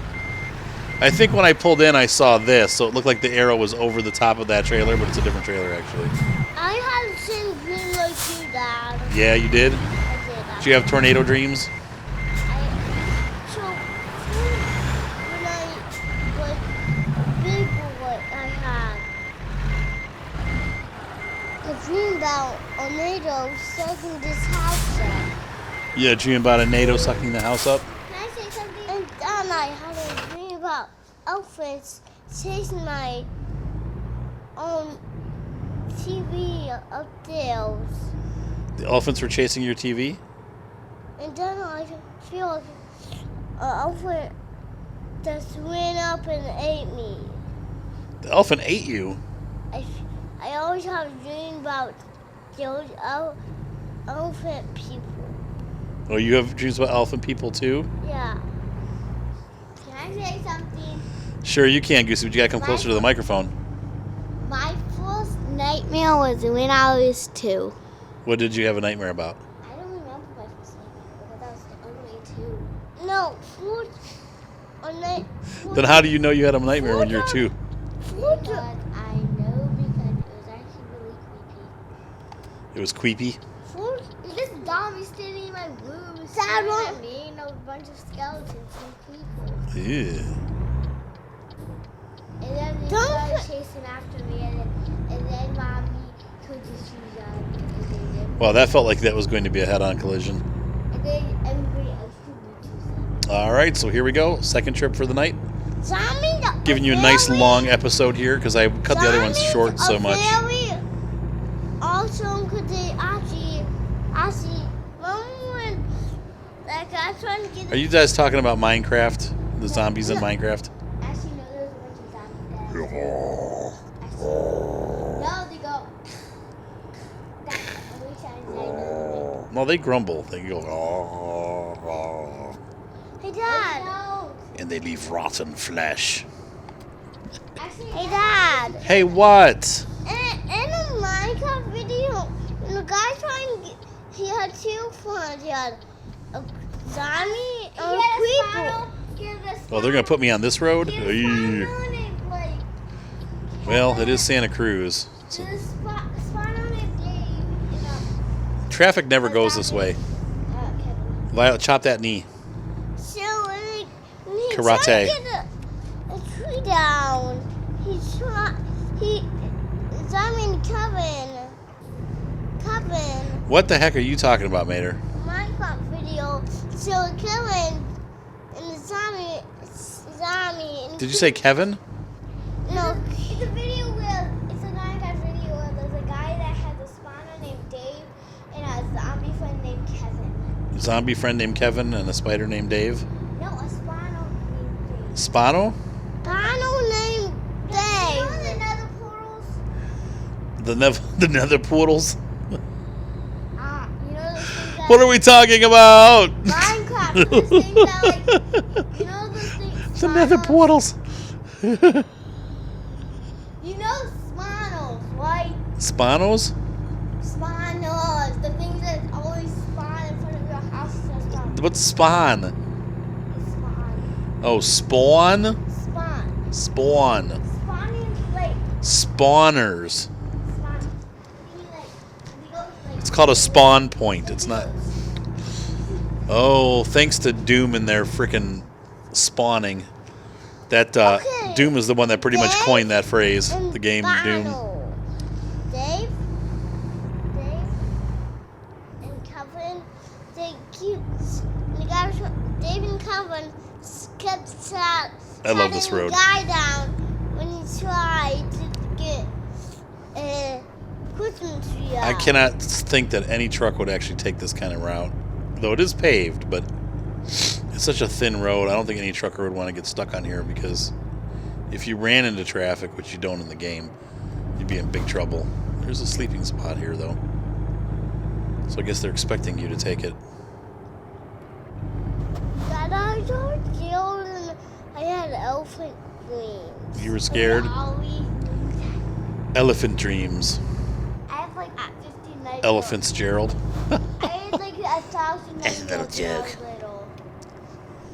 I think when I pulled in, I saw this, so it looked like the arrow was over the top of that trailer, but it's a different trailer, actually. I had the same dream like you, Dad. Yeah, you did? I did. Did you have tornado dreams? So, when I was big boy, I had a dream about a tornado sucking this house up. Yeah, dream about a NATO sucking the house up? Can I say something? And then I had a dream about elephants chasing my own TV upstairs. The elephants were chasing your TV? And then I feel like elephant just ran up and ate me. The elephant ate you? I always have a dream about those elephant people. Oh, you have dreams about elephant people too? Yeah. Can I say something? Sure, you can, Goosey, but you gotta come closer to the microphone. My first nightmare was when I was 2. What did you have a nightmare about? I don't remember my first nightmare because I was only 2. No, Then how do you know you had a nightmare when you were 2? Because I know because it was actually really creepy. It was creepy? This zombie standing in my room staring at me and a bunch of skeletons and people. Yeah. And then they started chasing after me and then Mommy took his shoes out. Well, that felt like that was going to be a head-on collision. And then everybody else did too. All right, so here we go. Second trip for the night. Zombies Giving you a nice long episode here because I cut the other ones short so much. Very awesome because they actually, remember when, like, I was trying to get. Are you guys talking about Minecraft? The zombies in Minecraft? Actually, no, there's a bunch of zombies there. No, they go. I wish I know. No, they grumble. They go, oh. Hey, Dad. And they leave rotten flesh. Hey, Dad. Hey, what? In a Minecraft video, the guy trying to get, he had 2 friends. He had a zombie and a creeper. Well, they're going to put me on this road? Well, it is Santa Cruz. So traffic never goes this way. Violet, chop that knee. So when he Karate. tried to get a tree down, zombie Kevin. What the heck are you talking about, Mater? Minecraft video. So Kevin and the zombie. And Did you say Kevin? No, it's a video where it's a Minecraft video where there's a guy that has a spawner named Dave and a zombie friend named Kevin. Zombie friend named Kevin and a spider named Dave? No, a spawner named Dave. Spano? Spawner named Dave. You know the nether portals? The nether portals? You know those things that... What are we talking about? Minecraft. Those things that, like... You know those things... The nether portals. You know spawners, right? Spanos? Spawners. The things that always spawn in front of your house and stuff. What's spawn? Spawn. Oh, spawn? Spawn. Spawn. Spawning, like... Spawners. Spawn. It's called a spawn point. It's not... Oh, thanks to Doom and their frickin' spawning. That Doom is the one that pretty much coined that phrase. The game Doom. Dave and Kevin, Dave and Kevin kept I love this road. the guy down when he tried to get a Christmas tree out. I cannot think that any truck would actually take this kind of route. Though it is paved, but it's such a thin road. I don't think any trucker would want to get stuck on here because if you ran into traffic, which you don't in the game, you'd be in big trouble. There's a sleeping spot here, though. So I guess they're expecting you to take it. Dad, I was scared and I had elephant dreams. You were scared? Elephant dreams. I have like 15 nightmares. Elephants, Gerald. I had like 1,000 nightmares That's a little when I was joke. little.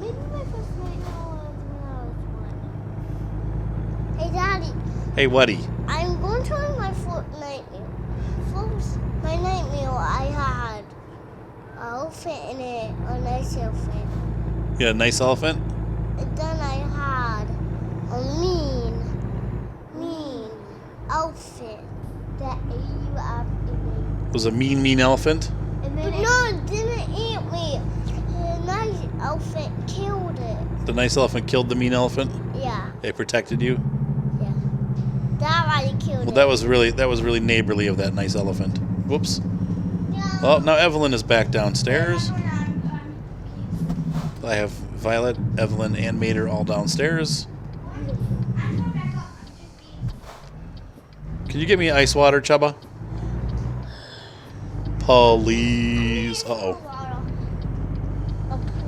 Maybe my first nightmare was when I was 1. Hey, Daddy. Hey, Woody. I'm going to tell you my first nightmare. First, my nightmare, I had an elephant in it, a nice elephant. You got a nice elephant? And then I had a mean outfit that ate you after me. It was a mean elephant? But no, it didn't eat me. The nice outfit killed it. The nice elephant killed the mean elephant? Yeah, It protected you? yeah. That already killed Well, it. that was really neighborly of that nice elephant. Whoops. Yeah. Oh, now Evelyn is back downstairs. I have Violet, Evelyn, and Mater all downstairs. Can you get me ice water, Chubba? Please. Uh-oh.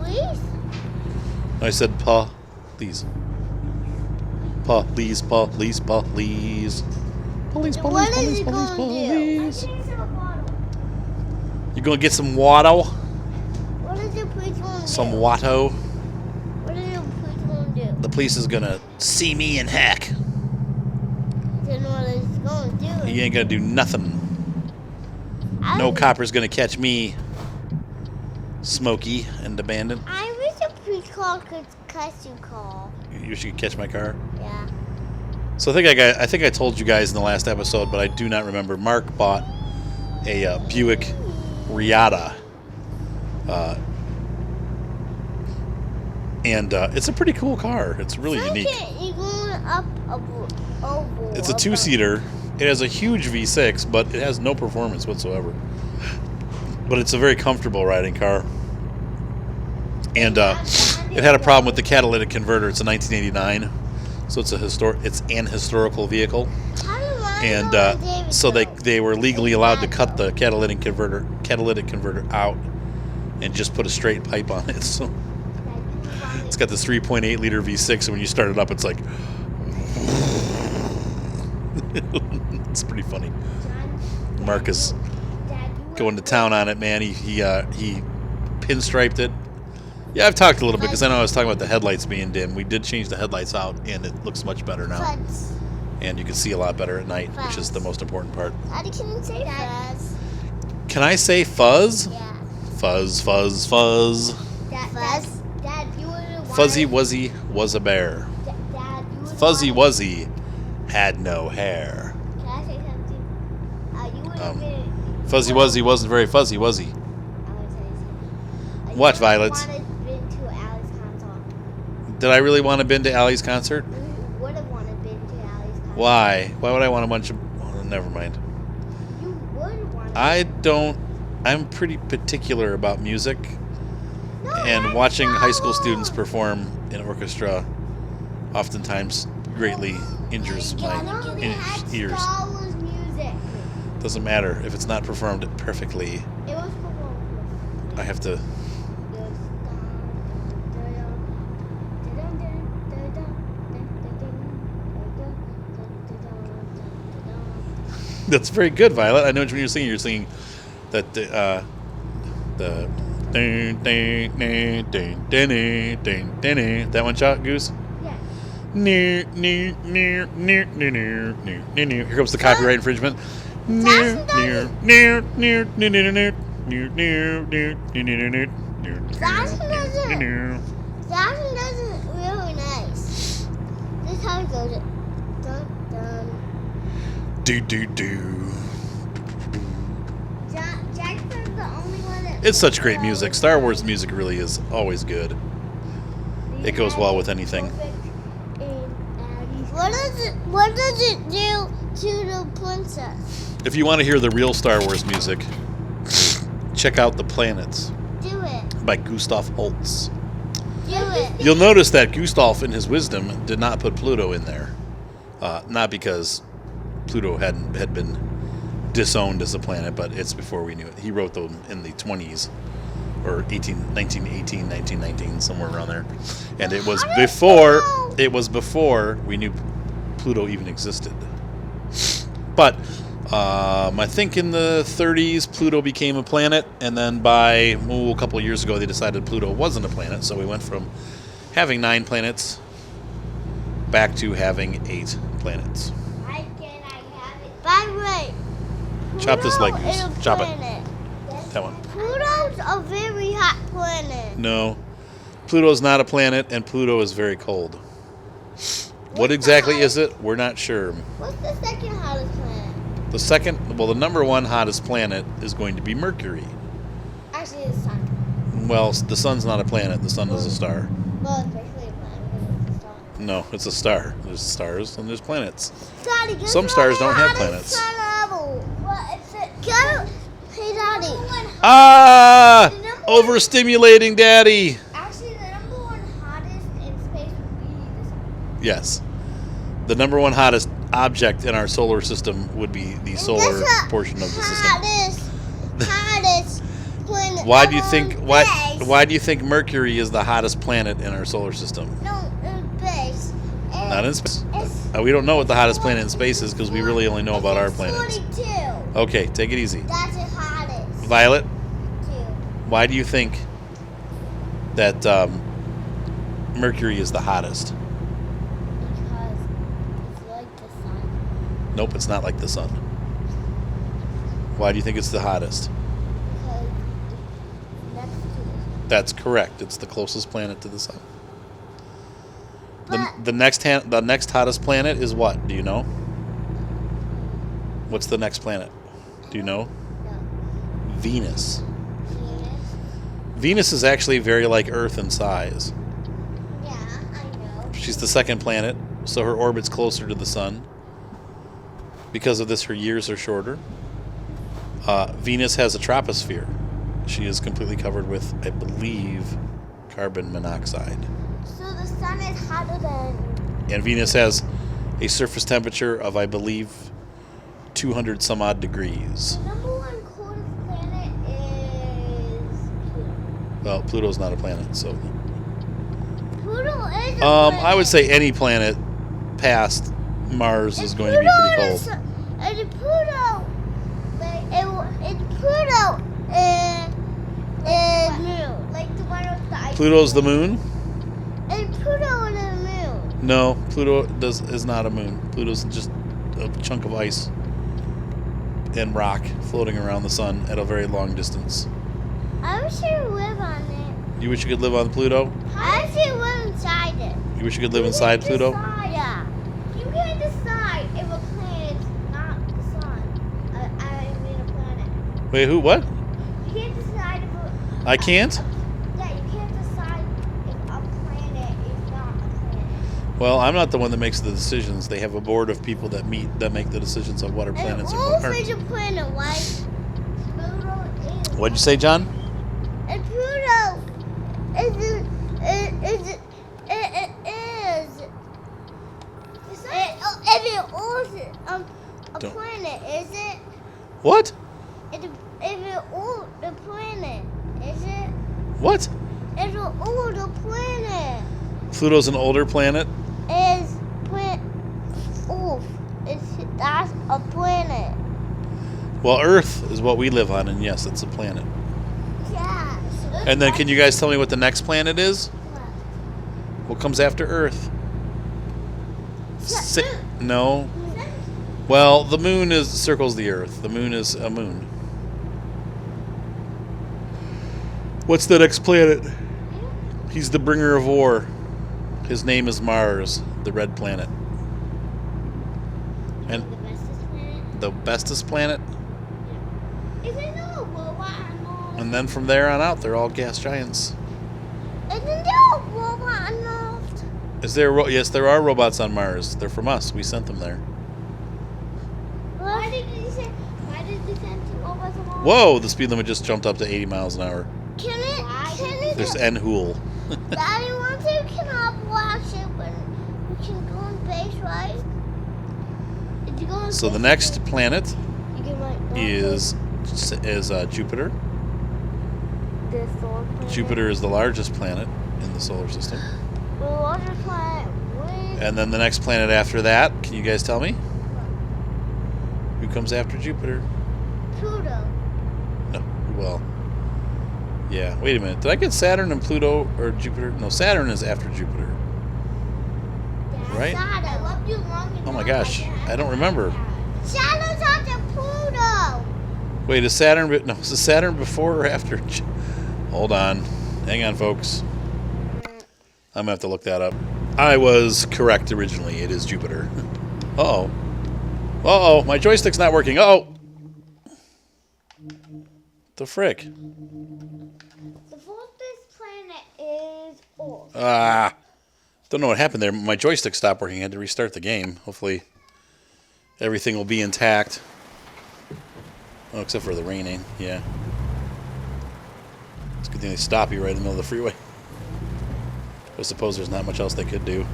Please? I said please. Please, please, please. Police, What police, is he police, gonna police. do? You gonna get some water? What is the police gonna do? Some watto? What is the police gonna do? The police is gonna see me and hack. Then what is he gonna do? He ain't gonna do nothing. No copper's gonna catch me, Smokey and Abandoned. I wish the police car could catch you, call. You should catch my car. Yeah. So I think I told you guys in the last episode, but I do not remember. Mark bought a Buick Riata, and it's a pretty cool car. It's really unique. You're going up over. It's a two-seater. It has a huge V6, but it has no performance whatsoever. But it's a very comfortable riding car. And it had a problem with the catalytic converter. It's a 1989, so it's an historical vehicle. And so they were legally allowed to cut the catalytic converter out and just put a straight pipe on it. So it's got this 3.8 liter V6, and when you start it up, it's like it's pretty funny. Mark is going to town on it, man. He pinstriped it. Yeah, I've talked a little bit because I know I was talking about the headlights being dim. We did change the headlights out, and it looks much better now. And you can see a lot better at night, which is the most important part. Daddy, can you say fuzz? Can I say fuzz? Yeah. Fuzz, fuzz, fuzz. Fuzz? Dad, you wouldn't Fuzzy Wuzzy was a bear. Dad, you wouldn't Fuzzy Wuzzy had no hair. Can I say something? You would have been... Fuzzy Wuzzy wasn't very fuzzy, was he? I would say something. What, Violet? You would have been to Allie's concert. Did I really want to been to Allie's concert? You would have wanted been to Allie's concert. Why? Why would I want a bunch of... Oh, never mind. You would want I'm pretty particular about music. No, And that's watching not high school wrong. students perform in orchestra oftentimes greatly injures my ears. Star Wars music. Doesn't matter if it's not performed perfectly. It was performed. I have to. That's very good, Violet. I know when you're singing. You're singing that the that one shot, Goose. Yeah. Here comes the copyright infringement. That doesn't really nice. This is how it goes. Dun, dun. Do. Jackson's the only one that... It's such great music. Star Wars music really is always good. It goes well with anything. What does it do to the princess? If you want to hear the real Star Wars music, check out The Planets Do it. by Gustav Holst. Do it. You'll notice that Gustav, in his wisdom, did not put Pluto in there. Not because Pluto had been disowned as a planet, but it's before we knew it. He wrote them in the 20s, or 1919, somewhere around there. And it was before we knew Pluto even existed. But I think in the 30s, Pluto became a planet, and then by a couple of years ago, they decided Pluto wasn't a planet, so we went from having 9 planets back to having 8 planets. Why can't I have it? By the way, Chop this leg, Pluto Goose. is a Chop it. planet. That one. Pluto's a very hot planet. No. Pluto's not a planet, and Pluto is very cold. What exactly is it? We're not sure. What's the second hottest planet? The number 1 hottest planet is going to be Mercury. Actually, the sun. Well, the sun's not a planet. The sun is a star. Well, it's basically a planet, but it's a star. No, it's a star. There's stars and there's planets. Daddy, guess Some what stars the don't have hottest planets. What is it? Hey, Daddy. Ah! Overstimulating Daddy. Actually, the number 1 Yes. The number one hottest object in our solar system would be the solar portion of the system. Hottest planet. Why do you think why do you think Mercury is the hottest planet in our solar system? No, in space. Not in space. We don't know what the hottest planet in space is because we really only know about our planets. 42. Okay, take it easy. That's the hottest. Violet, 2. why do you think that Mercury is the hottest? Because it's like the sun. Nope, it's not like the sun. Why do you think it's the hottest? Because it's next to it. That's correct. It's the closest planet to the sun. But The next hottest planet is what? Do you know? What's the next planet? Do you know? no. Venus. Venus. Venus is actually very like Earth in size. Yeah, I know. She's the second planet, so her orbit's closer to the sun. Because of this, her years are shorter. Venus has a troposphere. She is completely covered with, I believe, carbon monoxide. So the sun is hotter than. And Venus has a surface temperature of, I believe, 200 some odd degrees. The number one coldest planet is Pluto. Well, Pluto's not a planet, so. Pluto is a planet. I would say any planet past Mars is going to be pretty cold. And Pluto, Pluto is moon. Like the one with the ice. Pluto's the moon? And Pluto is a moon. No, Pluto is not a moon. Pluto's just a chunk of ice and rock floating around the sun at a very long distance. I wish you could live on it. You wish you could live on Pluto? I wish you live inside it. You wish you could live inside Pluto? Yeah. You can't decide if a planet's not the sun. I mean a planet. Wait, who? What? You can't decide if a... I can't? Yeah, you can't decide if a planet is not a planet. Well, I'm not the one that makes the decisions. They have a board of people that make the decisions of what are planets and what Wolf is a aren't. planet, right? Pluto is. What'd you say, John? And Pluto is a Don't- planet, is it? What? If it old the planet, is it? What? It's an older planet. Pluto's an older planet? Is planet Earth? That's a planet. Well, Earth is what we live on, and yes, it's a planet. Yeah. And then can you guys tell me what the next planet is? What comes after Earth? No. Well, the moon circles the Earth. The moon is a moon. What's the next planet? He's the bringer of war. His name is Mars, the red planet. And The bestest planet? the bestest planet? Is it no robot on Mars? And then from there on out, they're all gas giants. Isn't there a robot on Mars? Is there? Yes, there are robots on Mars. They're from us. We sent them there. Why did you send two robots on Mars? Whoa! The speed limit just jumped up to 80 miles an hour. Can it? There's N-Hool. Daddy wants to cannot watch it when we can go in space, right? If you go in So the space, next planet you can like go in is Jupiter. the solar planet. Jupiter is the largest planet in the solar system. The largest planet. And then the next planet after that, can you guys tell me? Who comes after Jupiter? Pluto. No. Well, yeah. Wait a minute. Did I get Saturn and Pluto or Jupiter? No, Saturn is after Jupiter. Right? Saturn. I loved you long enough. Oh my gosh. I don't remember. Saturn's after Pluto. Wait, is Saturn before or after? Hold on. Hang on, folks. I'm going to have to look that up. I was correct originally. It is Jupiter. Uh-oh. Uh-oh. My joystick's not working. Uh-oh. The frick? The furthest planet is Earth. Don't know what happened there. My joystick stopped working. I had to restart the game. Hopefully everything will be intact. Oh, except for the raining. Yeah. It's a good thing they stop you right in the middle of the freeway. I suppose there's not much else they could do.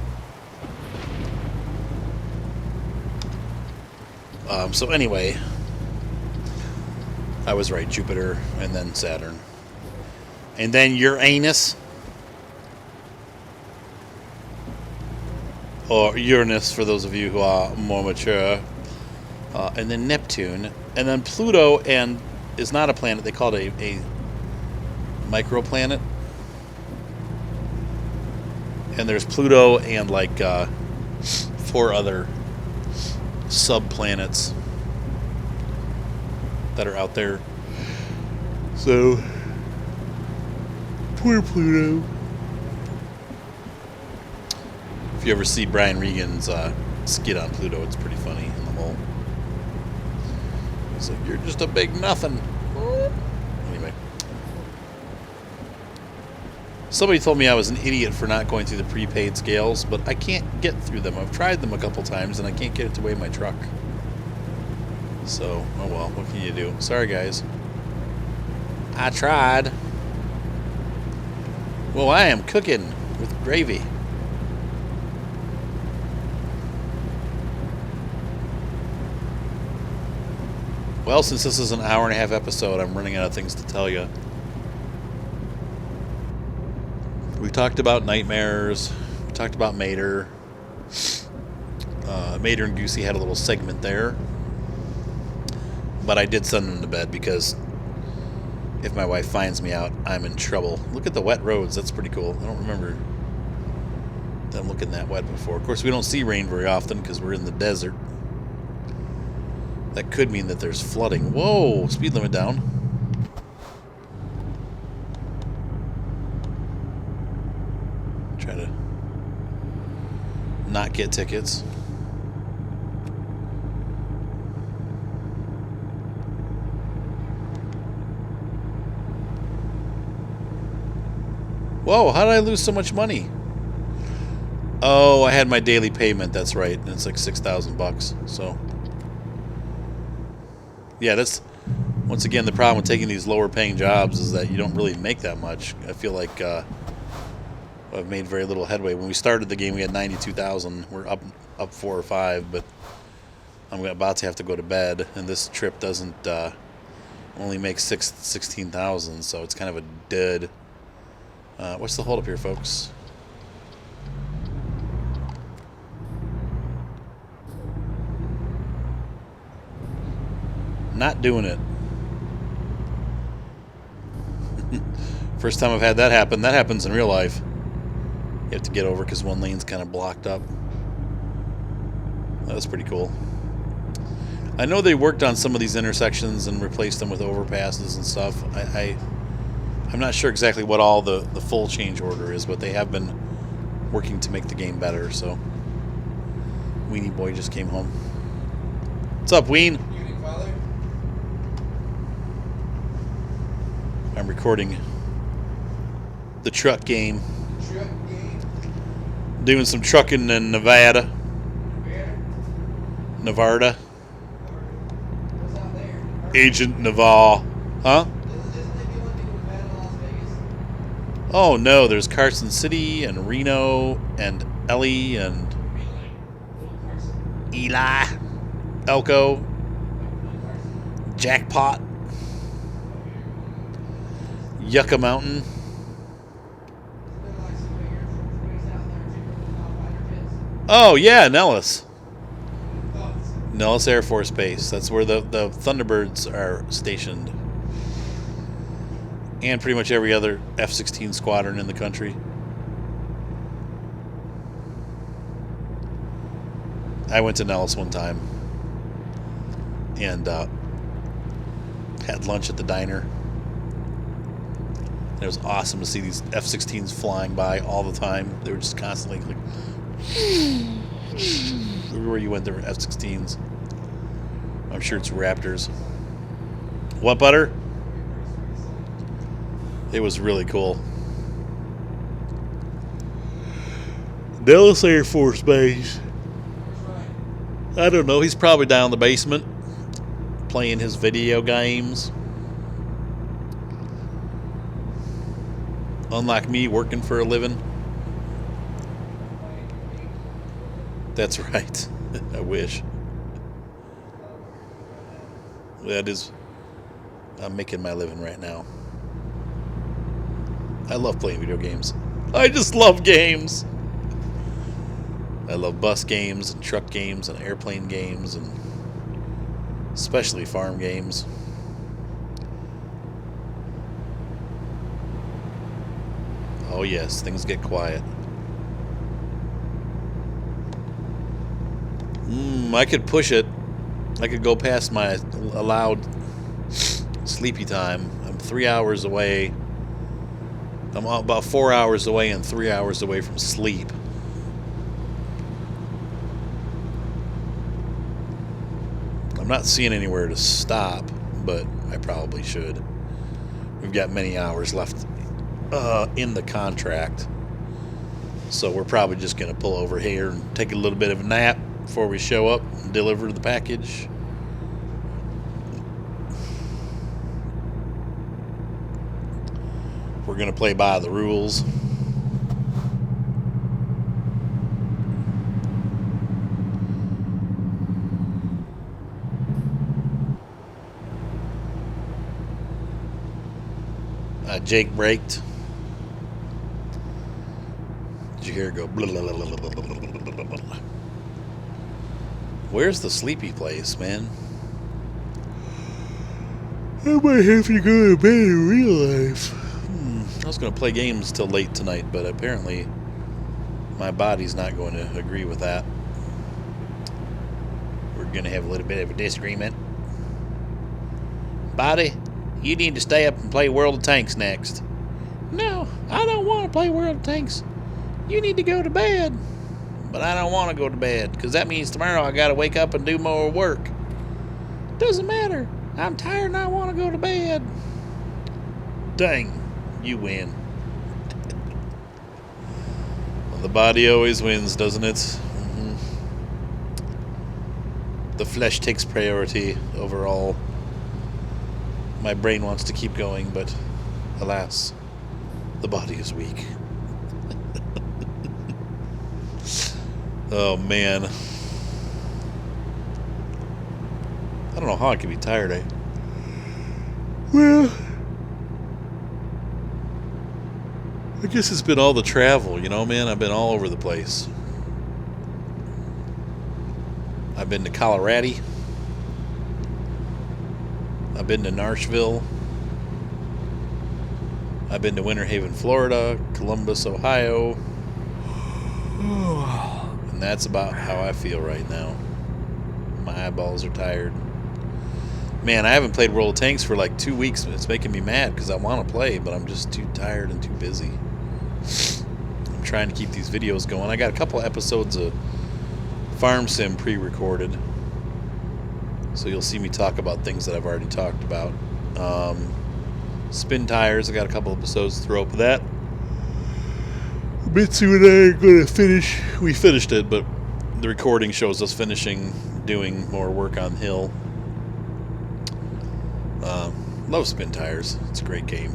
So anyway, I was right. Jupiter, and then Saturn, and then Uranus, or Uranus for those of you who are more mature, and then Neptune, and then Pluto, and is not a planet. They call it a microplanet. And there's Pluto and like 4 other subplanets that are out there. So, poor Pluto. If you ever see Brian Regan's skit on Pluto, it's pretty funny in the hole. He's like, "You're just a big nothing." Anyway. Somebody told me I was an idiot for not going through the prepaid scales, but I can't get through them. I've tried them a couple times, and I can't get it to weigh my truck. So, oh well, what can you do? Sorry, guys. I tried. Well, I am cooking with gravy. Well, since this is an hour-and-a-half episode, I'm running out of things to tell you. We talked about nightmares. We talked about Mater. Mater and Goosey had a little segment there. But I did send them to bed because if my wife finds me out, I'm in trouble. Look at the wet roads. That's pretty cool. I don't remember them looking that wet before. Of course, we don't see rain very often because we're in the desert. That could mean that there's flooding. Whoa! Speed limit down. Try to not get tickets. Whoa, how did I lose so much money? Oh, I had my daily payment, that's right. And it's like $6,000, so. Yeah, that's, once again, the problem with taking these lower paying jobs is that you don't really make that much. I feel like I've made very little headway. When we started the game, we had 92,000. We're up 4 or 5, but I'm about to have to go to bed, and this trip doesn't only make 16,000, so it's kind of a dud. What's the hold up here, folks? Not doing it. First time I've had that happen. That happens in real life. You have to get over because one lane's kind of blocked up. That was pretty cool. I know they worked on some of these intersections and replaced them with overpasses and stuff. I'm not sure exactly what all the full change order is, but they have been working to make the game better, so. Weenie Boy just came home. What's up, Ween? Evening, Father. I'm recording the truck game. Truck game. Doing some trucking in Nevada. Where? Nevada. What's out there? Agent Naval. Huh? Isn't it the only thing with Nevada, Las Vegas? Oh no, there's Carson City and Reno and Ellie and Eli, Elko, Jackpot, Yucca Mountain. Oh yeah, Nellis. Nellis Air Force Base. That's where the Thunderbirds are stationed. And pretty much every other F-16 squadron in the country. I went to Nellis one time and had lunch at the diner. It was awesome to see these F-16s flying by all the time. They were just constantly like everywhere you went there were F-16s. I'm sure it's Raptors. What, butter? It was really cool. Dallas Air Force Base. I don't know. He's probably down in the basement playing his video games. Unlike me, working for a living. That's right. I wish. That is, I'm making my living right now. I love playing video games. I just love games. I love bus games and truck games and airplane games and especially farm games. Oh yes, things get quiet. I could push it. I could go past my allowed sleepy time. I'm 3 hours away. I'm about 4 hours away and 3 hours away from sleep. I'm not seeing anywhere to stop, but I probably should. We've got many hours left in the contract. So we're probably just going to pull over here and take a little bit of a nap before we show up and deliver the package. We're going to play by the rules. Jake braked. Did you hear it go? Blah, blah, blah, blah, blah, blah, blah, blah. Where's the sleepy place, man? I might have to go to bed in real life. I was going to play games till late tonight, but apparently my body's not going to agree with that. We're going to have a little bit of a disagreement. Body, you need to stay up and play World of Tanks next. No, I don't want to play World of Tanks. You need to go to bed. But I don't want to go to bed, because that means tomorrow I got to wake up and do more work. Doesn't matter. I'm tired and I want to go to bed. Dang, you win. Well, the body always wins, doesn't it? Mm-hmm. The flesh takes priority over all. My brain wants to keep going, but alas, the body is weak. Oh, man. I don't know how I could be tired. Well, I guess it's been all the travel, you know, man. I've been all over the place. I've been to Colorado. I've been to Nashville. I've been to Winter Haven, Florida, Columbus, Ohio. And that's about how I feel right now. My eyeballs are tired. Man, I haven't played World of Tanks for like 2 weeks. It's making me mad because I want to play, but I'm just too tired and too busy. I'm trying to keep these videos going. I got a couple episodes of Farm Sim pre-recorded. So you'll see me talk about things that I've already talked about. Spin tires, I got a couple episodes to throw up with that. Mitsu and I are going to finish. We finished it, but the recording shows us finishing doing more work on Hill. Love Spin Tires. It's a great game.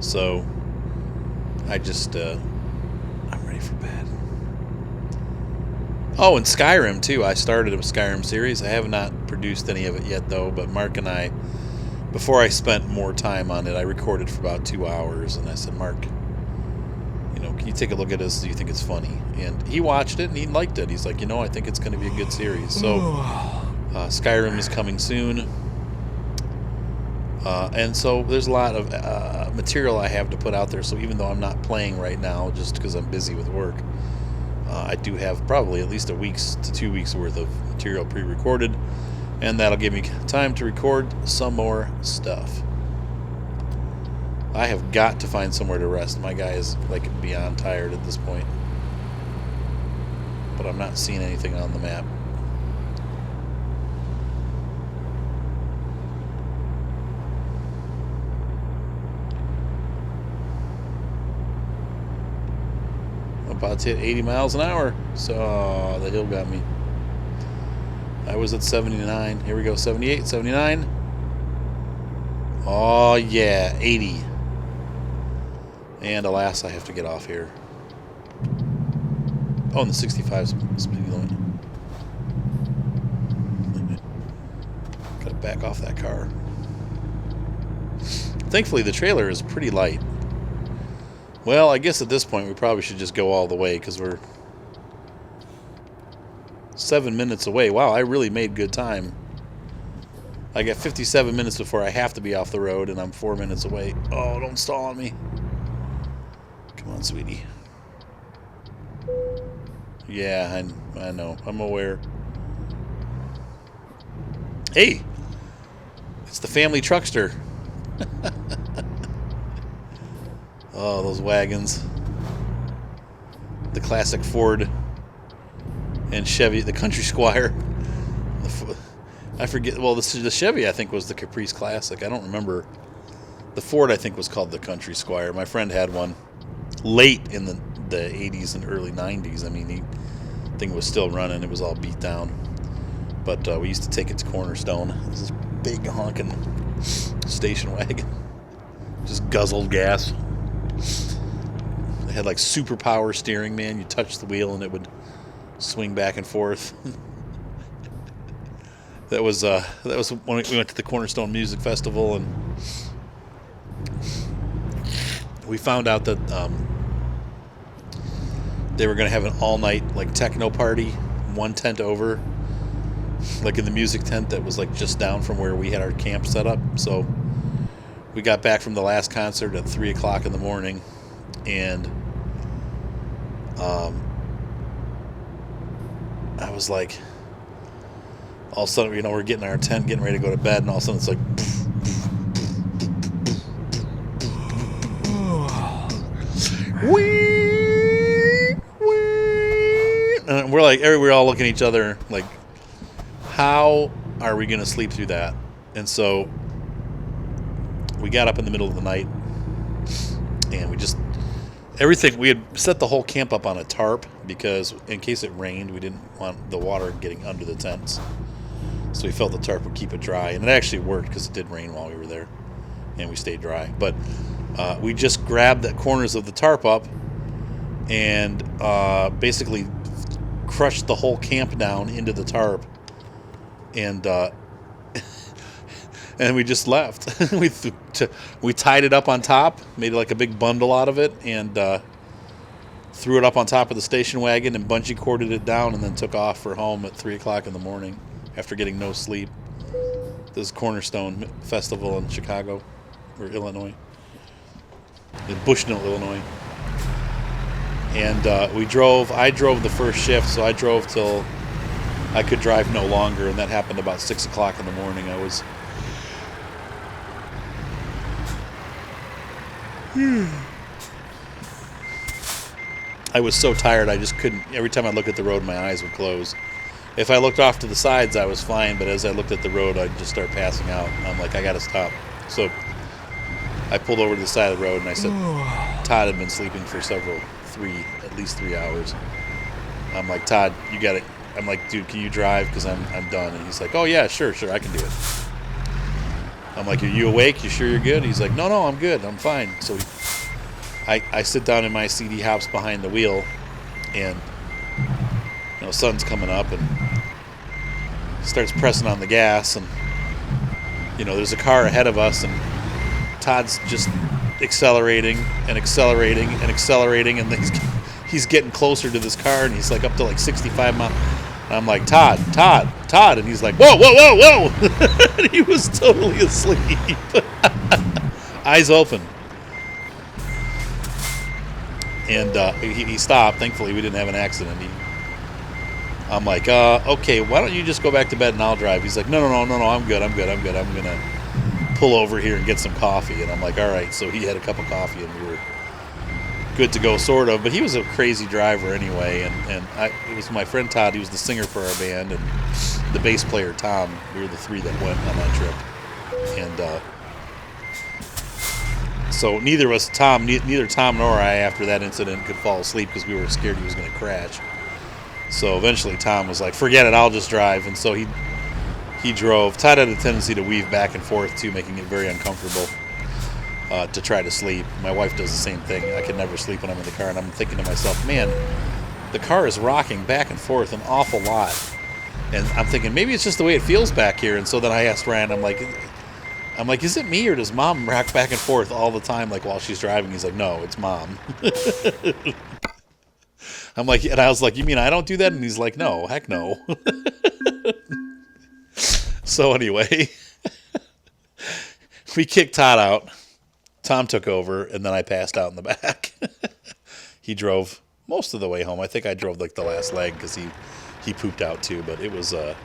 So, I just, I'm ready for bed. Oh, and Skyrim, too. I started a Skyrim series. I have not produced any of it yet, though, but Mark and I, before I spent more time on it, I recorded for about 2 hours, and I said, Mark, you know, can you take a look at this? Do you think it's funny? And he watched it, and he liked it. He's like, you know, I think it's going to be a good series. So, Skyrim is coming soon. And so there's a lot of material I have to put out there. So even though I'm not playing right now, just because I'm busy with work, I do have probably at least a week's to 2 weeks worth of material pre-recorded. And that'll give me time to record some more stuff. I have got to find somewhere to rest. My guy is like beyond tired at this point. But I'm not seeing anything on the map. I'm about to hit 80 miles an hour. So the hill got me. I was at 79. Here we go. 78, 79. Oh, yeah. 80. And alas, I have to get off here. Oh, and the 65 speed limit. back off that car. Thankfully, the trailer is pretty light. Well, I guess at this point we probably should just go all the way because we're 7 minutes away. Wow, I really made good time. I got 57 minutes before I have to be off the road, and I'm 4 minutes away. Oh, don't stall on me. Come on, sweetie. Yeah, I know. I'm aware. Hey! It's the family truckster. Oh, those wagons. The classic Ford and Chevy, the Country Squire. I forget. Well, the Chevy, I think, was the Caprice Classic. I don't remember. The Ford, I think, was called the Country Squire. My friend had one late in the 80s and early 90s. I mean, the thing was still running. It was all beat down. But we used to take it to Cornerstone. It was this big honking station wagon. Just guzzled gas. It had like super power steering, man. You touch the wheel and it would swing back and forth. That was when we went to the Cornerstone Music Festival, and we found out that they were going to have an all-night like techno party, one tent over, like in the music tent that was like just down from where we had our camp set up. So we got back from the last concert at 3 o'clock in the morning, and I was like, all of a sudden, we're getting in our tent, getting ready to go to bed, and all of a sudden it's like, wee, wee. And we're all looking at each other like, how are we going to sleep through that? And so we got up in the middle of the night, and we had set the whole camp up on a tarp because in case it rained, we didn't want the water getting under the tents. So we felt the tarp would keep it dry, and it actually worked because it did rain while we were there, and we stayed dry. But we just grabbed the corners of the tarp up and basically crushed the whole camp down into the tarp, and and we just left. We tied it up on top, made like a big bundle out of it, and threw it up on top of the station wagon and bungee corded it down, and then took off for home at 3 o'clock in the morning after getting no sleep. This is Cornerstone Festival in Chicago, or Illinois, in Bushnell, Illinois. And I drove the first shift, so I drove till I could drive no longer, and that happened about 6 o'clock in the morning. I was so tired, I just couldn't. Every time I looked at the road, my eyes would close. If I looked off to the sides, I was fine, but as I looked at the road, I'd just start passing out. I'm like, I gotta stop. So I pulled over to the side of the road, and I said, Todd had been sleeping for at least 3 hours. I'm like, Todd, you gotta. I'm like, dude, can you drive? Because I'm done. And he's like, oh yeah, sure, I can do it. I'm like, are you awake? You sure you're good? He's like, no, I'm good. I'm fine. So I sit down in my CD hops behind the wheel, and sun's coming up, and starts pressing on the gas, and there's a car ahead of us, and Todd's just accelerating, and then he's getting closer to this car, and he's like up to like 65 miles. And I'm like, Todd, and he's like, whoa. And he was totally asleep. Eyes open. And he stopped. Thankfully, we didn't have an accident. I'm like, okay, why don't you just go back to bed and I'll drive? He's like, no, I'm good. I'm going to pull over here and get some coffee. And I'm like, all right. So he had a cup of coffee, and we were good to go, sort of. But he was a crazy driver anyway. And it was my friend Todd. He was the singer for our band, and the bass player, Tom. We were the three that went on that trip. And so neither Tom nor I, after that incident, could fall asleep because we were scared he was going to crash. So eventually Tom was like, forget it, I'll just drive. And so he drove. Todd had a tendency to weave back and forth too, making it very uncomfortable to try to sleep. My wife does the same thing. I can never sleep when I'm in the car, and I'm thinking to myself, man, the car is rocking back and forth an awful lot. And I'm thinking maybe it's just the way it feels back here. And so then I asked Ryan, I'm like, is it me or does Mom rock back and forth all the time, like while she's driving? He's like, no, it's Mom. I'm like, and I was like, you mean I don't do that? And he's like, no, heck no. So anyway, we kicked Todd out. Tom took over, and then I passed out in the back. He drove most of the way home. I think I drove like the last leg because he pooped out too. But it was a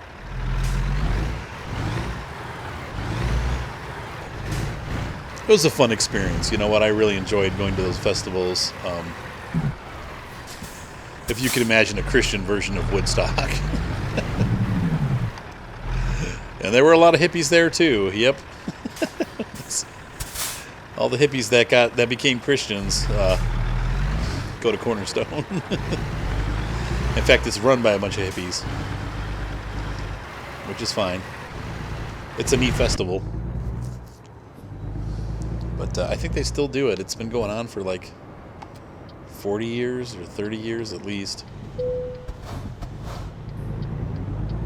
fun experience. You know what? I really enjoyed going to those festivals. If you could imagine a Christian version of Woodstock. And there were a lot of hippies there too. Yep. All the hippies that became Christians go to Cornerstone. In fact, it's run by a bunch of hippies, which is fine. It's a neat festival. But I think they still do it. It's been going on for like 40 years or 30 years at least.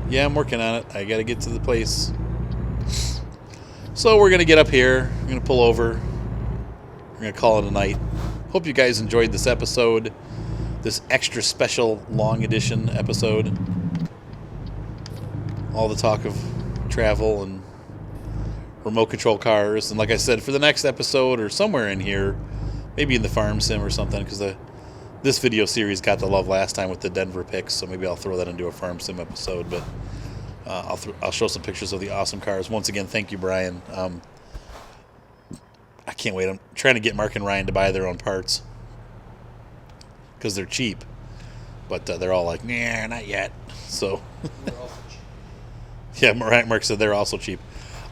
Yeah, I'm working on it. I got to get to the place. So we're going to get up here. We're going to pull over. We're going to call it a night. Hope you guys enjoyed this episode. This extra special long edition episode. All the talk of travel and remote control cars. And like I said, for the next episode or somewhere in here, maybe in the farm sim or something, because this video series got the love last time with the Denver picks, so maybe I'll throw that into a farm sim episode. But I'll show some pictures of the awesome cars. Once again, thank you, Brian. I can't wait. I'm trying to get Mark and Ryan to buy their own parts because they're cheap, but they're all like, nah, not yet. So yeah, Mark said they're also cheap.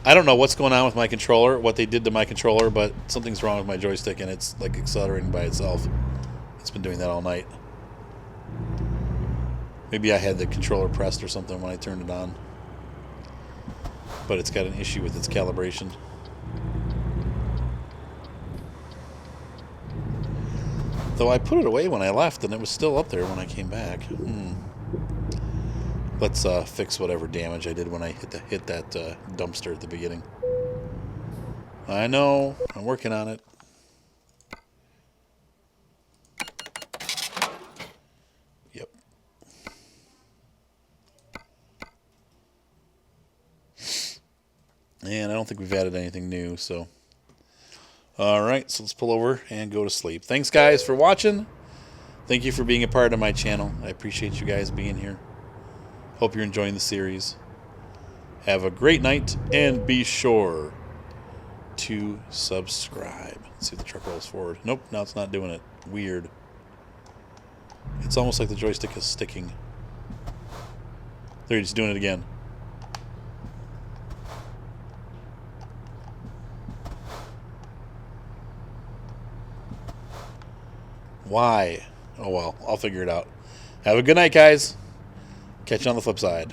I don't know what's going on with my controller, what they did to my controller, but something's wrong with my joystick, and it's like accelerating by itself. It's been doing that all night. Maybe I had the controller pressed or something when I turned it on. But it's got an issue with its calibration. Though I put it away when I left, and it was still up there when I came back. Let's fix whatever damage I did when I hit that dumpster at the beginning. I know. I'm working on it. Yep. And I don't think we've added anything new, so... Alright, so let's pull over and go to sleep. Thanks, guys, for watching. Thank you for being a part of my channel. I appreciate you guys being here. Hope you're enjoying the series. Have a great night, and be sure to subscribe. Let's see if the truck rolls forward. Nope, now it's not doing it. Weird. It's almost like the joystick is sticking. There, he's doing it again. Why? Oh well, I'll figure it out. Have a good night, guys. Catch you on the flip side.